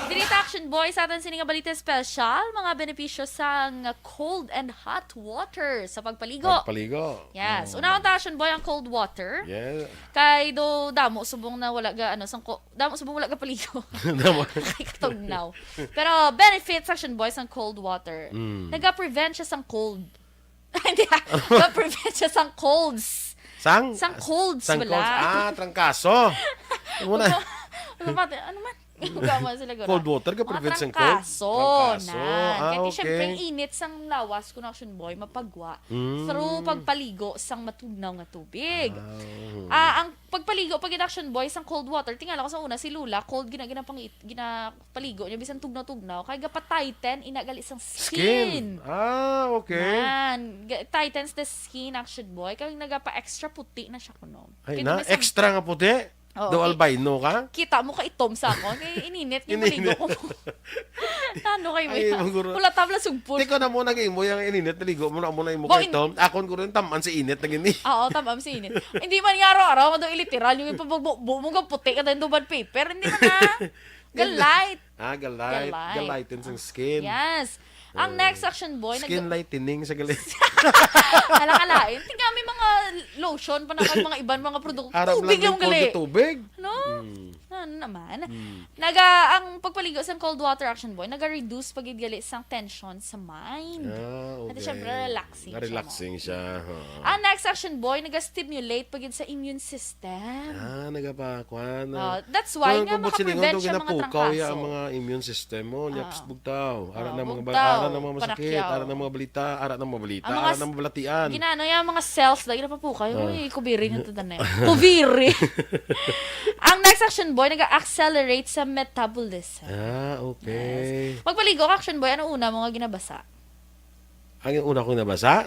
Dirita Action Boy sa atin sininga balita special, mga benepisyo sa cold and hot water sa pagpaligo. Yes. Unang Action Boy ang cold water. Yeah. Kay do damo subong na wala ga damo subong wala ga paligo. Kay katugnaw. Pero benefits Action Boy sa cold water. Naga-prevent siya sang cold. Hindi. Naga-prevent siya sang colds. Sang colds wala. Trangkaso. Ano man? Cold water ka prevent sang cold? Trangkaso. Kaya siyempre init sang lawas kung Action Boy mapagwa through pagpaligo sang matugnaw nga tubig. Ang pagpaligo pag Action Boy sang cold water, tingala ko sa una si Lula, cold ginapaligo niya bisan tugnaw-tugnaw kay gapa-tighten inagali sang skin. Okay. Tightens the skin Action Boy kay nagapa-extra puti na siya kuno. Ay na, extra nga puti? Do albino ka? Kita mo ka itom sa ako. Kaya ininit yung maligo ko. Ano kayo mo? Wala tabla sugpon. Di ko na muna mo yung ininit na ligo mo na muna yung mukha itom. Akon ko rin taman si init na gini. Oo, taman si init. Hindi man nga araw-araw mo iliteral yung ipabugbo mo puti ka tayo bad paper. Hindi man na. Galite. Galite sa skin. Yes. Ang next Action Boy, skin lightening sa galit. Alakalain. Tingnan may mga lotion pa na mga ibang mga produkto. Tubig yung gali. Tubig? No? Ano naman? Ang pagpaligo sa cold water Action Boy, naga-reduce pagidgali sang tension sa mind. Okay. At syempre, relaxing siya. Ang next Action Boy, naga-stimulate pagid sa immune system. Nagapakwan. That's why nga makaprevent siya mga trangkaso. Ang mga immune system mo, nyaps bugtaw. Ara na mga masakit, ara na mga balita, ara na mga balatian. Ginano yung mga cells, dahil na pa po kayo. Kubirin yung tadan na yun. Kubiri! Ang next Action Boy, nag-accelerate sa metabolism. Okay. Yes. Magpaligo ka, Action Boy, ano una mo nga ginabasa? Ang una kong nabasa?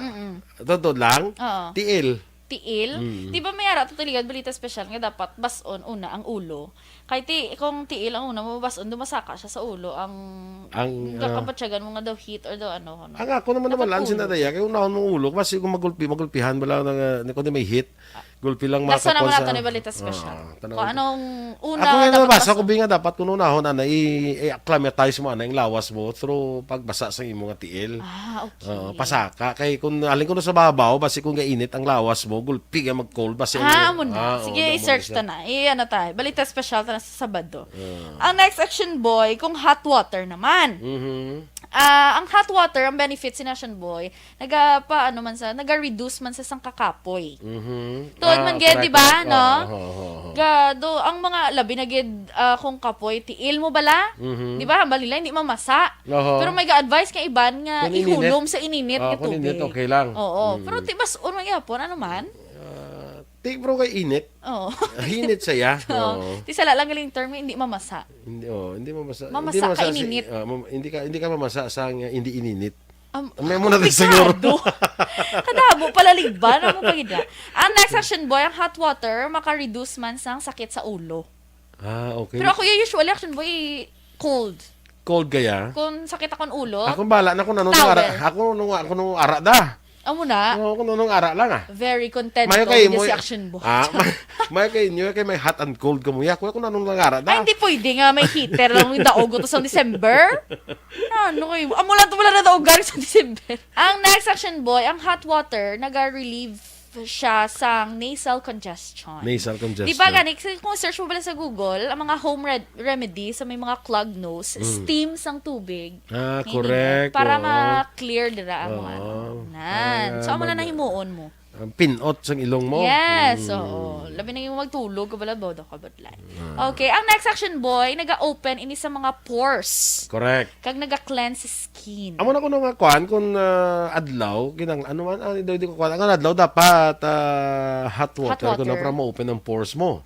Totoo lang? Oo. Tiil. Di ba may ara tutuligan balita special nga dapat bason una ang ulo. Kay kung tiil ang una mo bason dumasaka siya sa ulo ang kapatsagan mo nga daw heat or daw ano. Ang ako naman lansin na daya kay unahon mong ulo kasi kung magulpihan bala na kundi may heat. Gulpi lang makapon sa... Nasa naman natin ni balita special. Kung anong una ako nga nabasa ko binga dapat kung unahon na i-acclimatize mo yung lawas mo through pagbasa sa imong tiil. Okay. Pasaka kay kung alin ko na sa babaw basi kung gainit ang lawas mo gulpi nga mag-cold basi. Amo na. Sige, i-search ta na. Ano tayo? Balita special ta na sa Sabado. Ang next Action Boy, kung hot water naman. Ang hot water, ang benefits ni Action Boy, naga-reduce man sa sang kakapoy. To Tuod man gid, di ba, correct. no? Oo. Gado, ang mga labi na gid kung kapoy, tiil mo bala? Mhm. Di ba, balila, hindi mamasa. Oo. Pero may ga-advise ka iban nga Kung ininit. ihulom sa ininit nga Kung tubig. ininit, okay lang. Oo. Pero tibas, unang yapon, ano man? Ti bro kay init. Oo. Hinit saya. Oo. Ti sala lang galing term, hindi mamasa. Hindi mamasa. Mamasa hindi ka ininit. Hindi ka mamasa sa hindi ininit. May Komplikado. muna din siguro. Kadabo pala ligban, ano mo pagida. Ang next action boy, ang hot water, maka-reduce man sang sakit sa ulo. Okay. Pero ako usually action boy, cold. Cold kaya? Kung sakit akong ulo, Ako bala na kung nung towel. ara. Ako nung ara da. amo na, Ako nung ara lang very content May ko kay with mo. si action boy. May kay inyo kay may hot and cold kamuya. Ako nung ara da. Ay, hindi pwede nga may heater lang yung daog to sa December. Ano kayo? Amo lang to wala na daog galing sa December. Ang next action boy, ang hot water, naga-relieve siya sa nasal congestion. Nasal congestion. Di ba gani, kung search mo pala sa Google, ang mga home remedy sa may mga clogged nose, steam sang tubig. Correct. Para oo. ma-clear dira ang mga Oo. nan. So, amo na nahimuon mo. Pinot sang ilong mo. Yes, oo. Labi na yung magtulog, kabala bodo ka badlay. Okay, ang next action boy, naga-open ini sa mga pores. Correct. Kag naga-cleanse skin. Amo na ko nga kuan kung adlaw kinang ano man di ko kuan ang adlaw dapat hot water kuno para ma-open ang pores mo.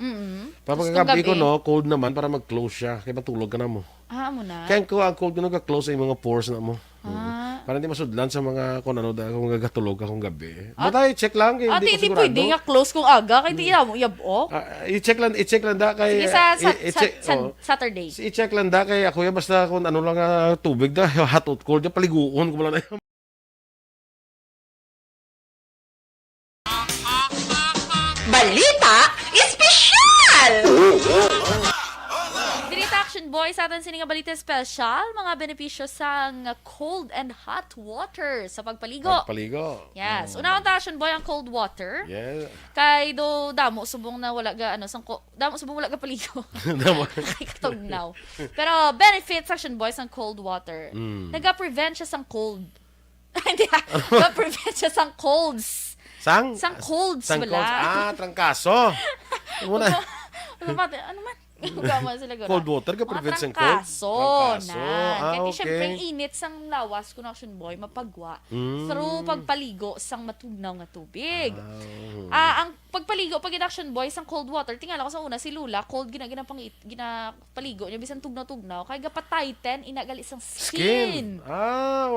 Para pagkagabi ko no cold naman para mag-close siya kay matulog ka na mo. Amo na. Kaya ko ang cold kuno ga-close ang mga pores na mo. Para hindi masudlan sa mga kung ano da kung gagatulog akong gabi. Butay check lang kay Ate, hindi hindi ko sigurado. pwede nga close kung aga, kaya di mo yabo. I-check lang da kay Sige, sa i-check Saturday. i-check lang da kay ako ya basta kung ano lang tubig da hot or cold da paliguon ko lang na. Balita Espesyal! Dirita Action Boy, sa atin sining balita special, mga benepisyo sa cold and hot water sa pagpaligo. Yes. Una ang Action Boy ang cold water. Yeah. Kay do damo subong na wala ga damo subong wala ga paligo. Kay katugnaw. Pero benefits Action Boy ang cold water. Naga-prevent siya sang cold. Hindi. Naga-prevent siya sang colds. Sang colds wala. Trangkaso. Ano man? Gama sila gano'n. Cold water ka prevent sang cold? Trangkaso. Kaya okay. siyempre, init sang lawas kung action boy, mapagwa. Through pagpaligo sang matugnaw nga tubig. Ang pagpaligo, pag action boy, sang cold water, tingala ko sa una, si Lula, cold ginapaligo niya, bisan tugnaw-tugnaw, kaya gapa-tighten, inagali sang skin.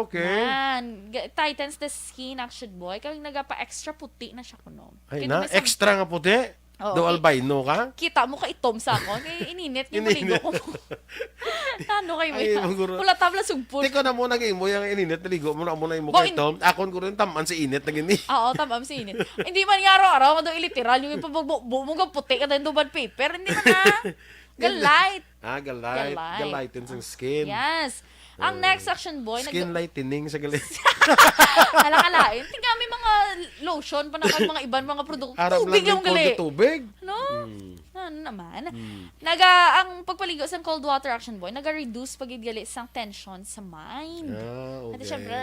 Okay. Tightens the skin, action boy, kaya nagapa-extra puti na siya kuno. Ay na, extra nga puti? Do albino ka? Kita mo ka itom sa ako. Kaya ininit yung maligo ko mo. Ano kayo mo yan? Wala tabla sugpon. Di ko na muna mo yung ininit. Naligo mo na muna yung mukha itom. Akon ko rin taman sa init na gini. Oo, tamam sa init. Hindi man nga araw-araw. Mado iliteral yung ipabugbo mo puti ka tayo duban paper. Hindi man na. Galite. Galighten sa skin. Yes. Ang next action boy. Skin lightening sa galit. Alakalain. Tingnan may mga lotion pa na mga ibang mga produkto. Tubig yung gali. Tubig? No? Ano naman? Ang pagpaligo sa cold water action boy, naga-reduce pagidgali sang tension sa mind. Okay. At syempre,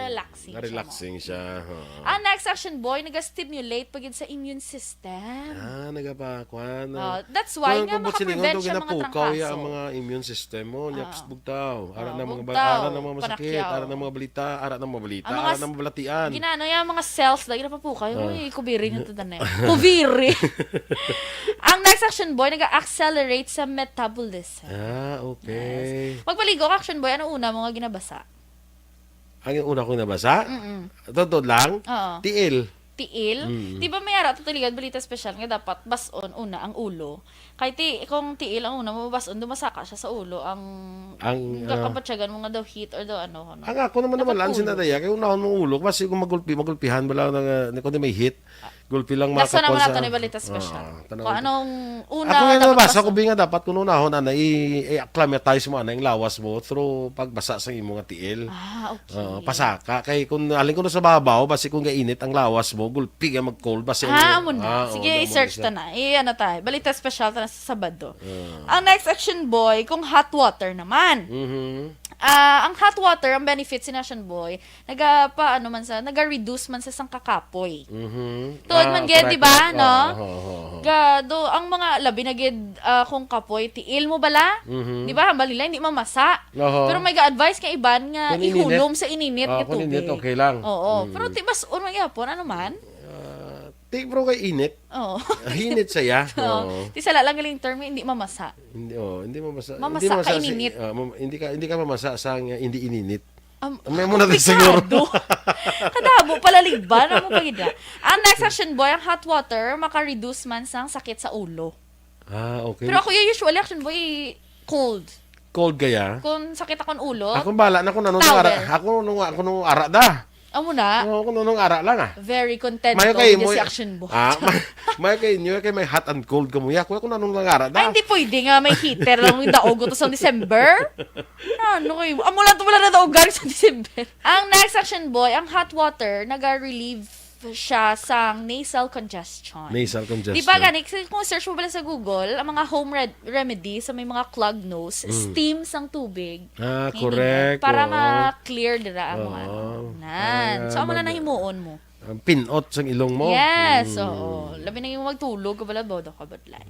relaxing siya. Ang next action boy, naga-stimulate pagid sa immune system. Nagapakwan. That's why nga makaprevent siya mga trangkaso. ang mga immune system mo. Nyaps bugtaw. Ara na mga masakit. Ara na mga balita. Ara na mga balatian. Ginano yung mga cells na ginapapukay. Uy, kubiri nga ito na kubiri. Ang next action boy, nag-accelerate sa metabolism. Okay. Yes. Magpaligo ka, action boy, ano una mga ginabasa? Ang una ko nabasa? Totoo lang? Tiil. Di ba may ara tutiligan balita special nga dapat bason una ang ulo. Kay kung tiil ang una mo bason dumasaka siya sa ulo ang kapatsagan mo nga daw heat or daw ano. Ang ako naman sinadaya kay unahon mong ulo kasi kung magulpihan bala na kung may heat. Gulpi lang Nasa naman nato ni balita special. Kung anong una ako nga nabasa ko nga dapat kung unahon i-acclimatize mo yung lawas mo through pagbasa sa imo nga tiil. Okay. Pasaka kay kung alin ko sa babaw basi kung gainit ang lawas mo gulpi nga mag-cold basi mo na. Sige, i-search ta na. Ano tayo? Balita special ta na sa Sabado. Ang next action boy, kung hot water naman. Ang hot water, ang benefits si Nation Boy, naga-reduce man sa sang kakapoy. Tuod man gid, di ba, no? Do ang mga labi na gid kung kapoy tiil mo bala, di ba? Balila hindi mamasa. Pero may ga-advise nga iban nga Kung ihulom sa ininit nga kung tubig. ininit, okay lang. Oo. Pero tibas un man gyapon ano man? Bro kay init. Oo. Init saya. Oo. Ti sala lang galing term hindi mamasa. Hindi mamasa. Mamasa ka ininit. Hindi ka mamasa sa hindi ininit. May muna din siguro. Kadabo palaligban mo pagida. Ang next action boy, ang hot water maka-reduce man sang sakit sa ulo. Okay. Pero ako usually action boy cold. Cold gaya? Kung sakit akong ulo. Ako bala na kung ano ako nung ara da. Amo na. Ako nung ara lang Very content may to kay with si action boy. may kay hot and cold ka mo ya. Kung nung ara da. Ay, hindi pwede nga may heater lang yung daog to sa December. Ano kayo? Amo lang to wala na daogan sa December. Ang next action boy, ang hot water naga-relieve siya sang nasal congestion. Nasal congestion. Di ba gani, kung search mo pala sa Google, ang mga home remedy sa may mga clogged nose, steam sang tubig. Correct. Para ma-clear dira ang mga nan. So, amo na nahimuon mo. Pinot sang ilong mo. Yes, oo. Labi na yung magtulog, kabala bodo ka badlay.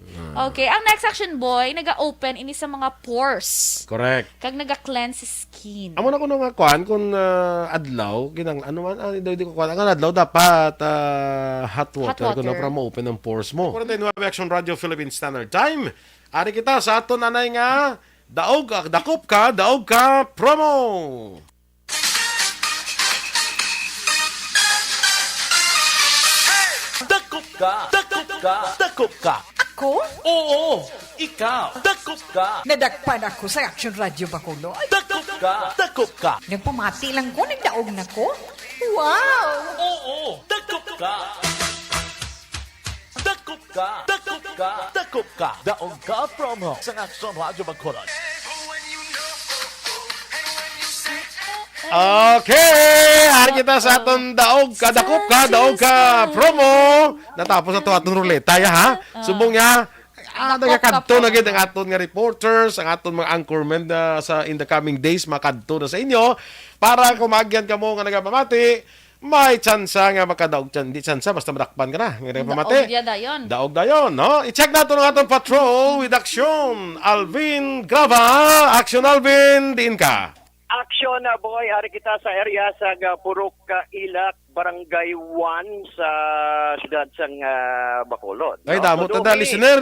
Okay, ang next action boy, naga-open ini sa mga pores. Correct. Kag naga-cleanse skin. Amo na ko nga kuan kung adlaw, kinang ano man, hindi ko kuan. Ang adlaw dapat hot water kung na para ma-open ang pores mo. Kung tayo Aksyon Radio Philippine Standard Time, ari kita sa aton anay nga dakop ka promo. Dakop ka. Ako? Oo, ikaw. Dakop ka. Nadakpan ako sa Aksyon Radio Bacolod. Dakop ka. Nagpamati lang ko, nagdaog na ko. Wow! Oo, dakop ka. Dakop ka. Daog ka promo sa Aksyon Radio Bacolod. Okay, hari kita sa aton daog ka promo. Natapos na to aton ruleta ya ha. Subong ya. Nagakadto na gid ang aton nga reporters, ang aton mga anchormen sa in the coming days makadto na sa inyo para kumagyan kamo nga nagapamati. May tsansa nga makadaog di tsansa basta madakpan ka na. Nga pamati. Daog dayon, no? I-check nato ang aton patrol with Aksyon. Alvin Grava, Aksyon Alvin, diin ka. Aksyon na boy, hari kita sa area sa Purok Ilak, Barangay 1 sa siyudad sang Bacolod. Ay, damo ta listener.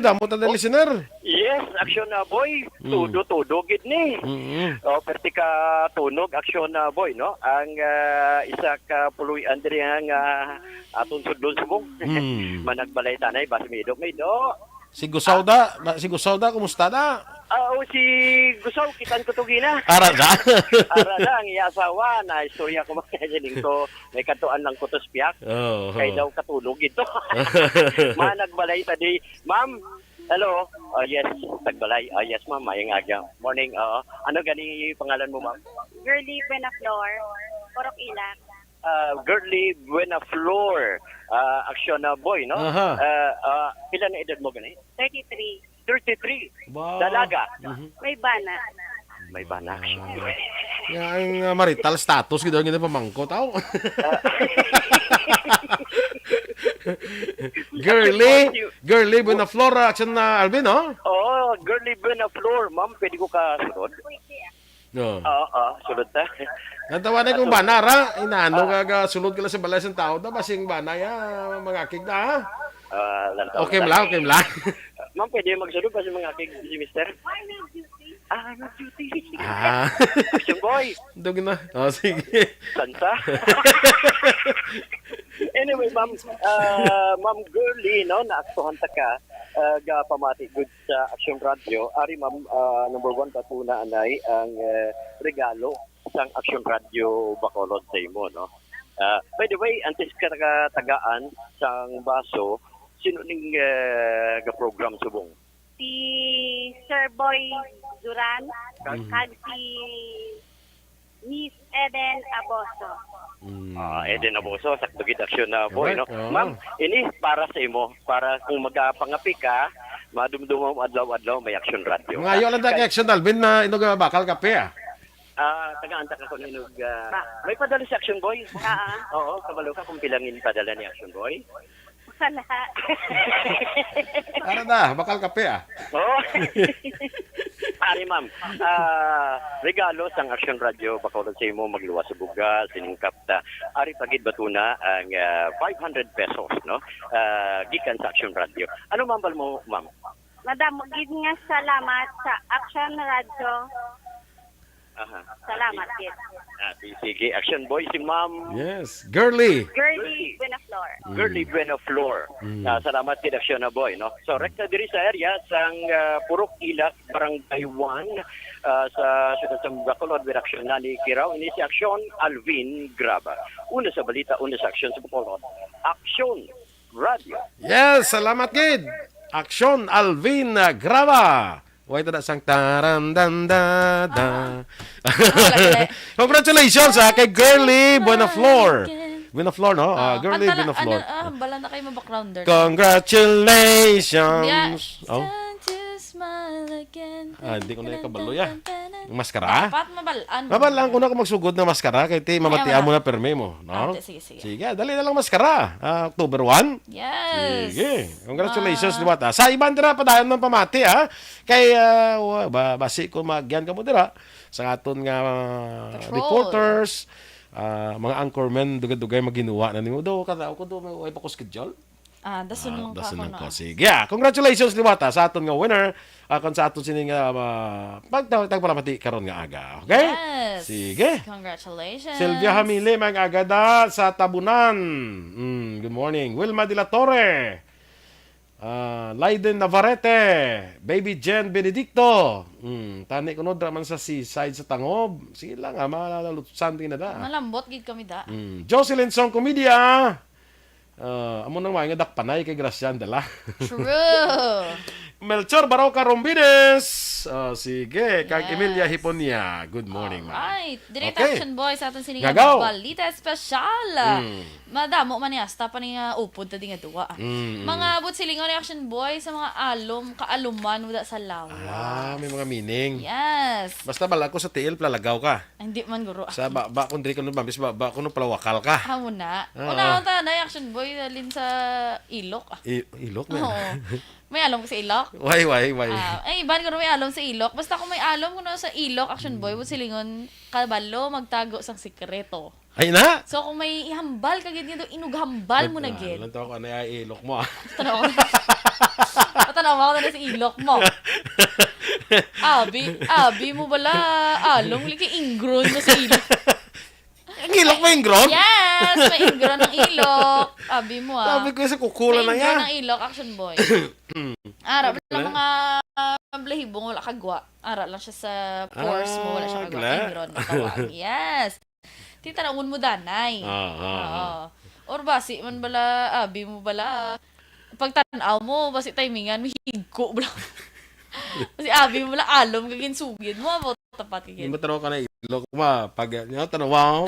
Yes, aksyon na boy, tudo gid ni. Perti ka tunog aksyon na boy, no? Ang isa ka puloy Andre ang aton sudlon subong. Managbalay tanay bas mido. Si Gusauda, kumusta na? Si Gusaw, kitan ko to gina. Ara na, ang iasawa na istorya ko makajaling ko. May katuan lang ko to spiyak. Kaya daw katulog ito. Managbalay tadi. Ma'am, hello. Yes, tagbalay. Yes, ma'am. Mayang aga. Morning. Ano gani pangalan mo, ma'am? Girlie Benaflor, Purok Ilak. Girlie Buenaflor, aksyon na boy, no? Pila na edad mo gani? 33. 33. Wow. Dalaga. May bana. May bana. Yang marital status gitu ang pamangko tao. Girlie Buenaflor, action na Alvin, no? Oh, Girlie Buenaflor, ma'am, pwede ko ka sunod? Sulod ta. Natawanan kong banara, inaano sulod ka lang sa balay ng tao, basing banaya, mga kig na, ha? Okay mo lang. Ma'am, pwede magsulod pa sa mga kig si Mister? Nag-duty. Action boy. Dog na. Sige. Sansa. Anyway, ma'am, Ma'am Girlie, no, naaktuhan ta ka, pamati good sa Aksyon Radio. Ari, ma'am, number 1 patuna anay ang regalo sang Aksyon Radio Bacolod sa imo, no? By the way, antes ka tagaan sang baso, sino ning ga-program subong? Si Sir Boy Duran, kag si Miss Eden Aboso. Eden Aboso, sakto gid aksyon na boy, no? Ma'am, ini para sa imo, para kung magapangapi ka, madumdumom adlaw-adlaw may Aksyon Radio. Ngayon lang ta Aksyon Alvin na inog bakal kape, ah. Taga-antak ako ninog. May padala si Action Boy? Oo, kabalo ka kung pilangin padala ni Action Boy. Wala. Ano na, bakal kape Oo. Pare ma'am, regalo sang Action Radio, bakulod sa imo magluwas sa buga, siningkap ta. Ari pagid batuna ang 500 pesos, no? Gikan sa Action Radio. Ano mambal mo, ma'am? Madam, gid nga salamat sa Action Radio. Salamat, kid. Sige, Action Boy, si ma'am. Yes, Girly. Girly Buenaflor. Girly Buenaflor. Salamat kid Action na boy, no? So, rekta diri sa area sang Purok Ilak, Barangay 1, sa Siyudad sa Bacolod, with Action na ni Kiraw. Ini si Action Alvin Graba. Una sa balita, una sa Action sa Bacolod. Action Radio. Yes, salamat kid. Aksyon Alvin Graba. Why ito na sang tarandandada. Congratulations kay Girly Buenaflor. Buenaflor, no? Girly Buenaflor. Bala na kayo backgrounder. Congratulations. Hindi ko na ikabalo yung maskara. Dapat mabalaan. Mabalaan ko na kung magsugod na maskara kay ti mamatian mo na perme mo, no? Sige, dali na lang maskara. October 1. Yes. Sige. Congratulations, Liwata. Sa ibang dira pa dayon ng pamati, kay basi ko magyan ka mo dira sa aton nga reporters, mga anchormen dugay-dugay maginuwa na nimo do kada ko do may pa ko schedule. Dasun lang ka ako na. Sige. Congratulations, Liwata, sa aton nga winner. Kung sa aton sining pagtagpalamati karon nga aga. Okay? Yes. Sige. Congratulations. Silvia Hamile, mag-agada sa Tabunan. Good morning. Wilma de la Torre. Leiden Navarrete. Baby Jen Benedicto. Tani ko no man sa seaside sa Tangob. Sige lang, malalutsan din na da. Malambot gid kami da. Jocelyn Song Comedia. Amo nang mga dakpanay kay Gracian dala. True. Melchor Baroca Rombines. Sige, kag Emilia Hiponia. Good morning, ma'am. Right. Direct Action Boy sa aton sinigang Gagaw. balita special. Madamo man ni asta pa ni upod ta dinga duwa. Mga abot silingon ni Action Boy sa mga kaaluman wala sa lawa. May mga meaning. Yes. Basta bala ko sa tiil plalagaw ka. Hindi man guro. Sa ba kun diri kuno mabis ba kuno palawakal ka. Hamo na. Una ta na Action Boy dalin sa ilok. Ilok na. Oo. May alom ko sa ilok? Why? Ban ko may alom sa ilok. Basta kung may alom ko na sa ilok, Action Boy, silingon kabalo, magtago sang sikreto. Ay na! So, kung may ihambal ka gid nito, inughambal mo na gid. Lantaw ko na ilok mo. Tanaw mo na sa ilok mo. Abi mo bala, alom, liki ingron mo sa ilok. Ang ilok mo ingron? Yes! May ingron ng ilok. Abi mo Sabi ko sa kukula na yan. May ingron ng ilok, Action Boy. Ara lang mga blahibong wala kagwa. Ara lang siya sa pores mo, wala siya kagwa. Ingron, matawag. Yes! Titanawon mo danay. Or basi man bala, abi mo bala. Pagtanaw mo, basi timingan, may higko bala. Kasi abi mo bala, alom kagin sugid mo, about tapat kagin. Hindi mo ka na ilok mo, pag tanawaw,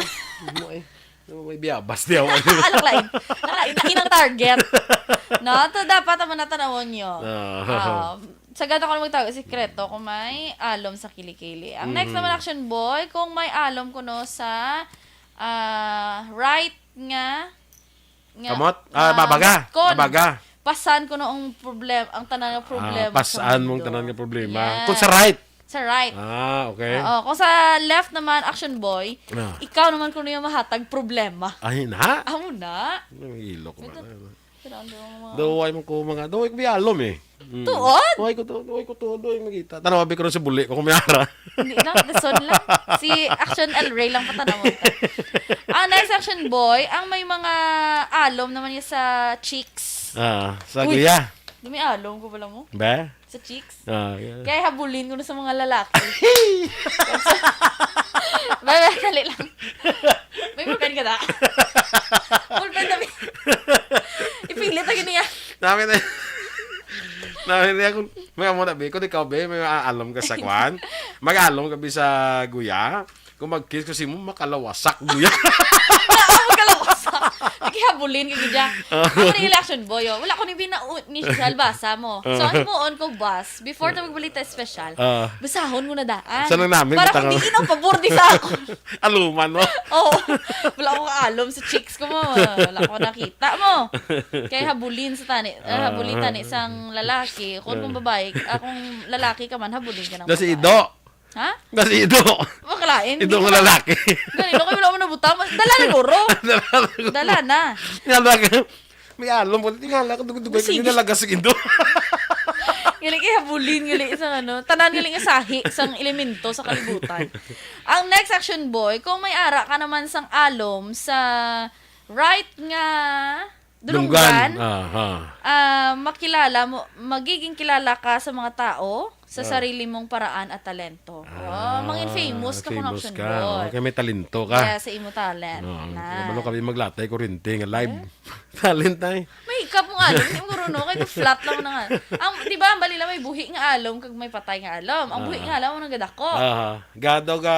may biyabas di ako. Nakalain ang target. No, ito dapat naman natanawon nyo. Sagad ako na magtago, sikreto, kung may alom sa kilikili. Ang next naman, Action Boy, kung may alom ko no sa right nga kamot? Babaga. Pasan ko no ang problema, ang tanan nga problema. Pasan mong tanan nga problema. Yes. Kung sa right. Sa right. Okay. Kung sa left naman, Action Boy, ikaw naman kung yung mahatag problema. Ay na? Amo na. Ilok ko ba? Duway mo ko mga, duway ko biyalom eh. Tuod? Duway ko to, duway magita. Tanawabi ko rin sa buli ko kumiyara. Hindi lang, nason lang. Si Action El Rey lang patanawon. Ang next, Action Boy, ang may mga alom naman niya sa cheeks. Sa guya. May alom ko pala mo. Ba? Sa cheeks. Yeah. Kaya habulin ko na sa mga lalaki. Dali lang. May bukan ka na. Pulpen na. Ipilit na gini yan. Namin niya kung may amo na be, kung ikaw be, may alam ka sa kwan. Mag-alom ka be sa guya. Kung mag-kiss kasi mo, makalawasak guya. Makalawasak. Nakihabulin ka gidya. Ako na yung action boy. Wala ko ni initial basa mo. So, ang himuon ko bus, before na magbalita special, basahon mo na daan. Saan ang namin? Para kung di inaw, pabor di sa ako. Aluman mo. Oo. Wala ko kaalom sa chicks ko mo. Wala ko nakita mo. Kaya habulin tani sang lalaki. Kung babae, akong lalaki ka man, habulin ka ng babae. Dasi Ido. Ha? Dasi Ido. Makalain. Ido ng lalaki. Ganito kayo wala mo nabutang. Dala na guro. Dala na. May alom po. Tingala ko dugay ka nilalaga sa Ido. Galing habulin, galing isang tanan galing sahi, isang elemento sa kalibutan. Ang next action boy, kung may ara ka naman sang alom sa right nga dulunggan, makilala mo, magiging kilala ka sa mga tao sa sarili mong paraan at talento. Mangin famous ka kung action boy. Okay, may talento ka. Kaya sa imo talent. Ano kami maglatay kurinti nga live. Talent ay. May hikap mo alom, hindi mo kuruno, kaya flat lang na nga. Di ba, ang balila may buhi nga alom, kag may patay nga alom. Ang buhi nga alom, ang nagadako. Gado ka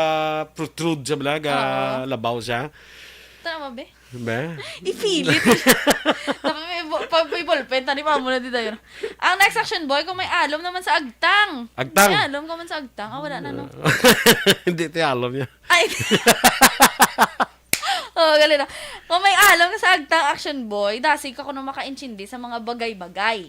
protrude siya bala, ga labaw siya. Tama ba? Ba? Ipilit. Tapos may ballpen, tani pa mo na dito yun. Ang next action boy, kung may alom naman sa agtang. Agtang? May alom ka man sa agtang. Wala na, no? Hindi, ito alom niya. Ay, galing na. Kung may alom ka sa agtang action boy, dasig ka kung makaintindi sa mga bagay-bagay.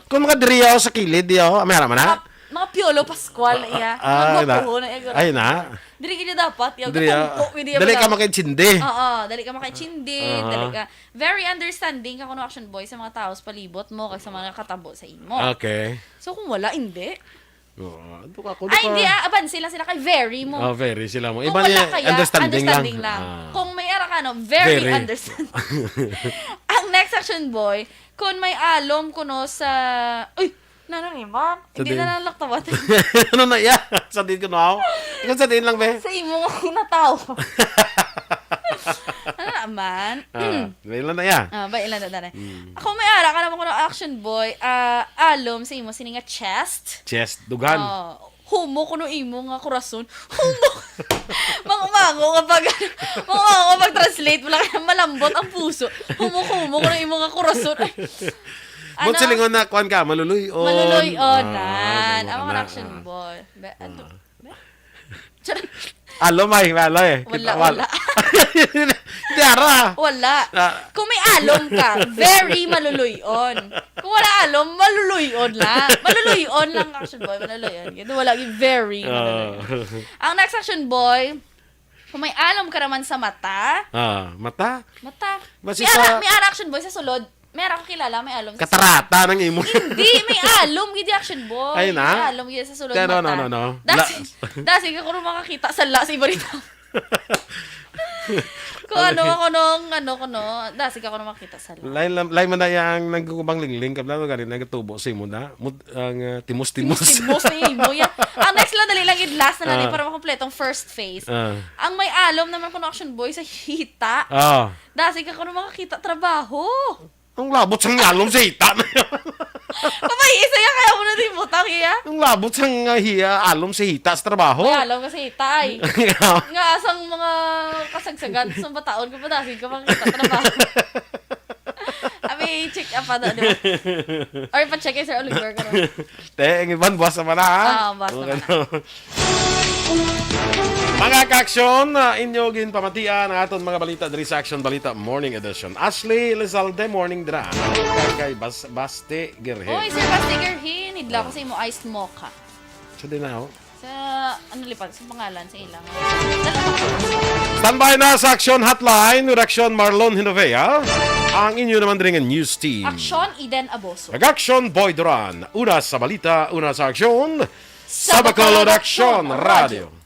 Kung makadiriyaw sa kilid, may haraman na? Mga Piolo Pascual, iya. Mga gwapo na, iya. Ay na. Dili ka dapat. Dali ka makaintindi. Oo, dali ka makaintindi. Dali ka. Very understanding ka kung action boy sa mga tao sa palibot mo, kag sa mga katabo sa imo. Okay. So, kung wala, hindi. Ay, hindi aban sila kay very mo. Very sila mo. Kung Iba niya, kaya, understanding lang. Kung may ara ka, very understanding. Ang next action boy, kung may alom kuno sa... Uy! Nananiman? Hindi na nalaktabat. Ano na iya? Sadin ko na ako. Ikaw sadin lang, be. Sa imo nga nataw. Ano naman? Ilan na iya? Ilan na. Ako may ara ka naman ko ng action boy, alom sa imo sininga chest. Chest, dugan. Humo kuno imo nga kurason. Humo. Mangumango kapag translate wala kaya malambot ang puso. Humo kuno imo nga kurason. Bot silingon na kuan ka, maluluyon. Maluluyonan. Ang mga action boy. Alom ay, aloy. Wala. Hindi ara. Wala. Kung may alom ka, very maluluyon. Kung wala alom, maluluyon lang. Maluluyon lang action boy, maluluyon. Kaya wala very maluluyon. Ang next action boy, kung may alom ka naman sa mata. Mata? May ara action boy sa sulod. Meron ko kilala, may alom sa katarata ng imo. Hindi, may alom gidi action boy. Ay na? May alom gidi sa sulod mata. No. Dasi ka kung makakita sa si Balita. Kung dasi ka kung makita sa la. Lain man na yang nagkukubang lingling kapla no ganin nagtubo sa imo na. Ang timos. Timos imo yan. Ang next lang dali lang last na natin para makompletong first phase. Ang may alom naman kuno action boy sa hita. Dasi ka kung makakita trabaho. Ang labot sang alom sa hita na yun. Papaisa yan, kaya mo na din butang iya. Ang labot sang alom sa hita sa trabaho. May alom ka sa hita ay. Nga asang mga kasagsagan sa bataon ka pa dahil ka makita trabaho. Abi, check up pa di ba? Or pa-check kay Sir Oliver ka na. Ang iban, buwas naman na ha? Buwas naman na. Mga ka-aksyon, inyo ginpamatian ang aton mga balita diri sa Aksyon Balita Morning Edition. Ashley Lizalde, morning dra. Kay Baste Gerhin. Oy, Sir Baste Gerhin, hidla ko sa imo iced mocha. Sa din na, Sa, lipad, sa pangalan, sa ilang. Standby na sa Aksyon Hotline, Reaksyon Marlon Hinovea. Ang inyo naman din ang news team. Aksyon Eden Aboso. Nag-Aksyon Boy Duran. Una sa balita, una sa aksyon. Sa Bacolod Aksyon Radio.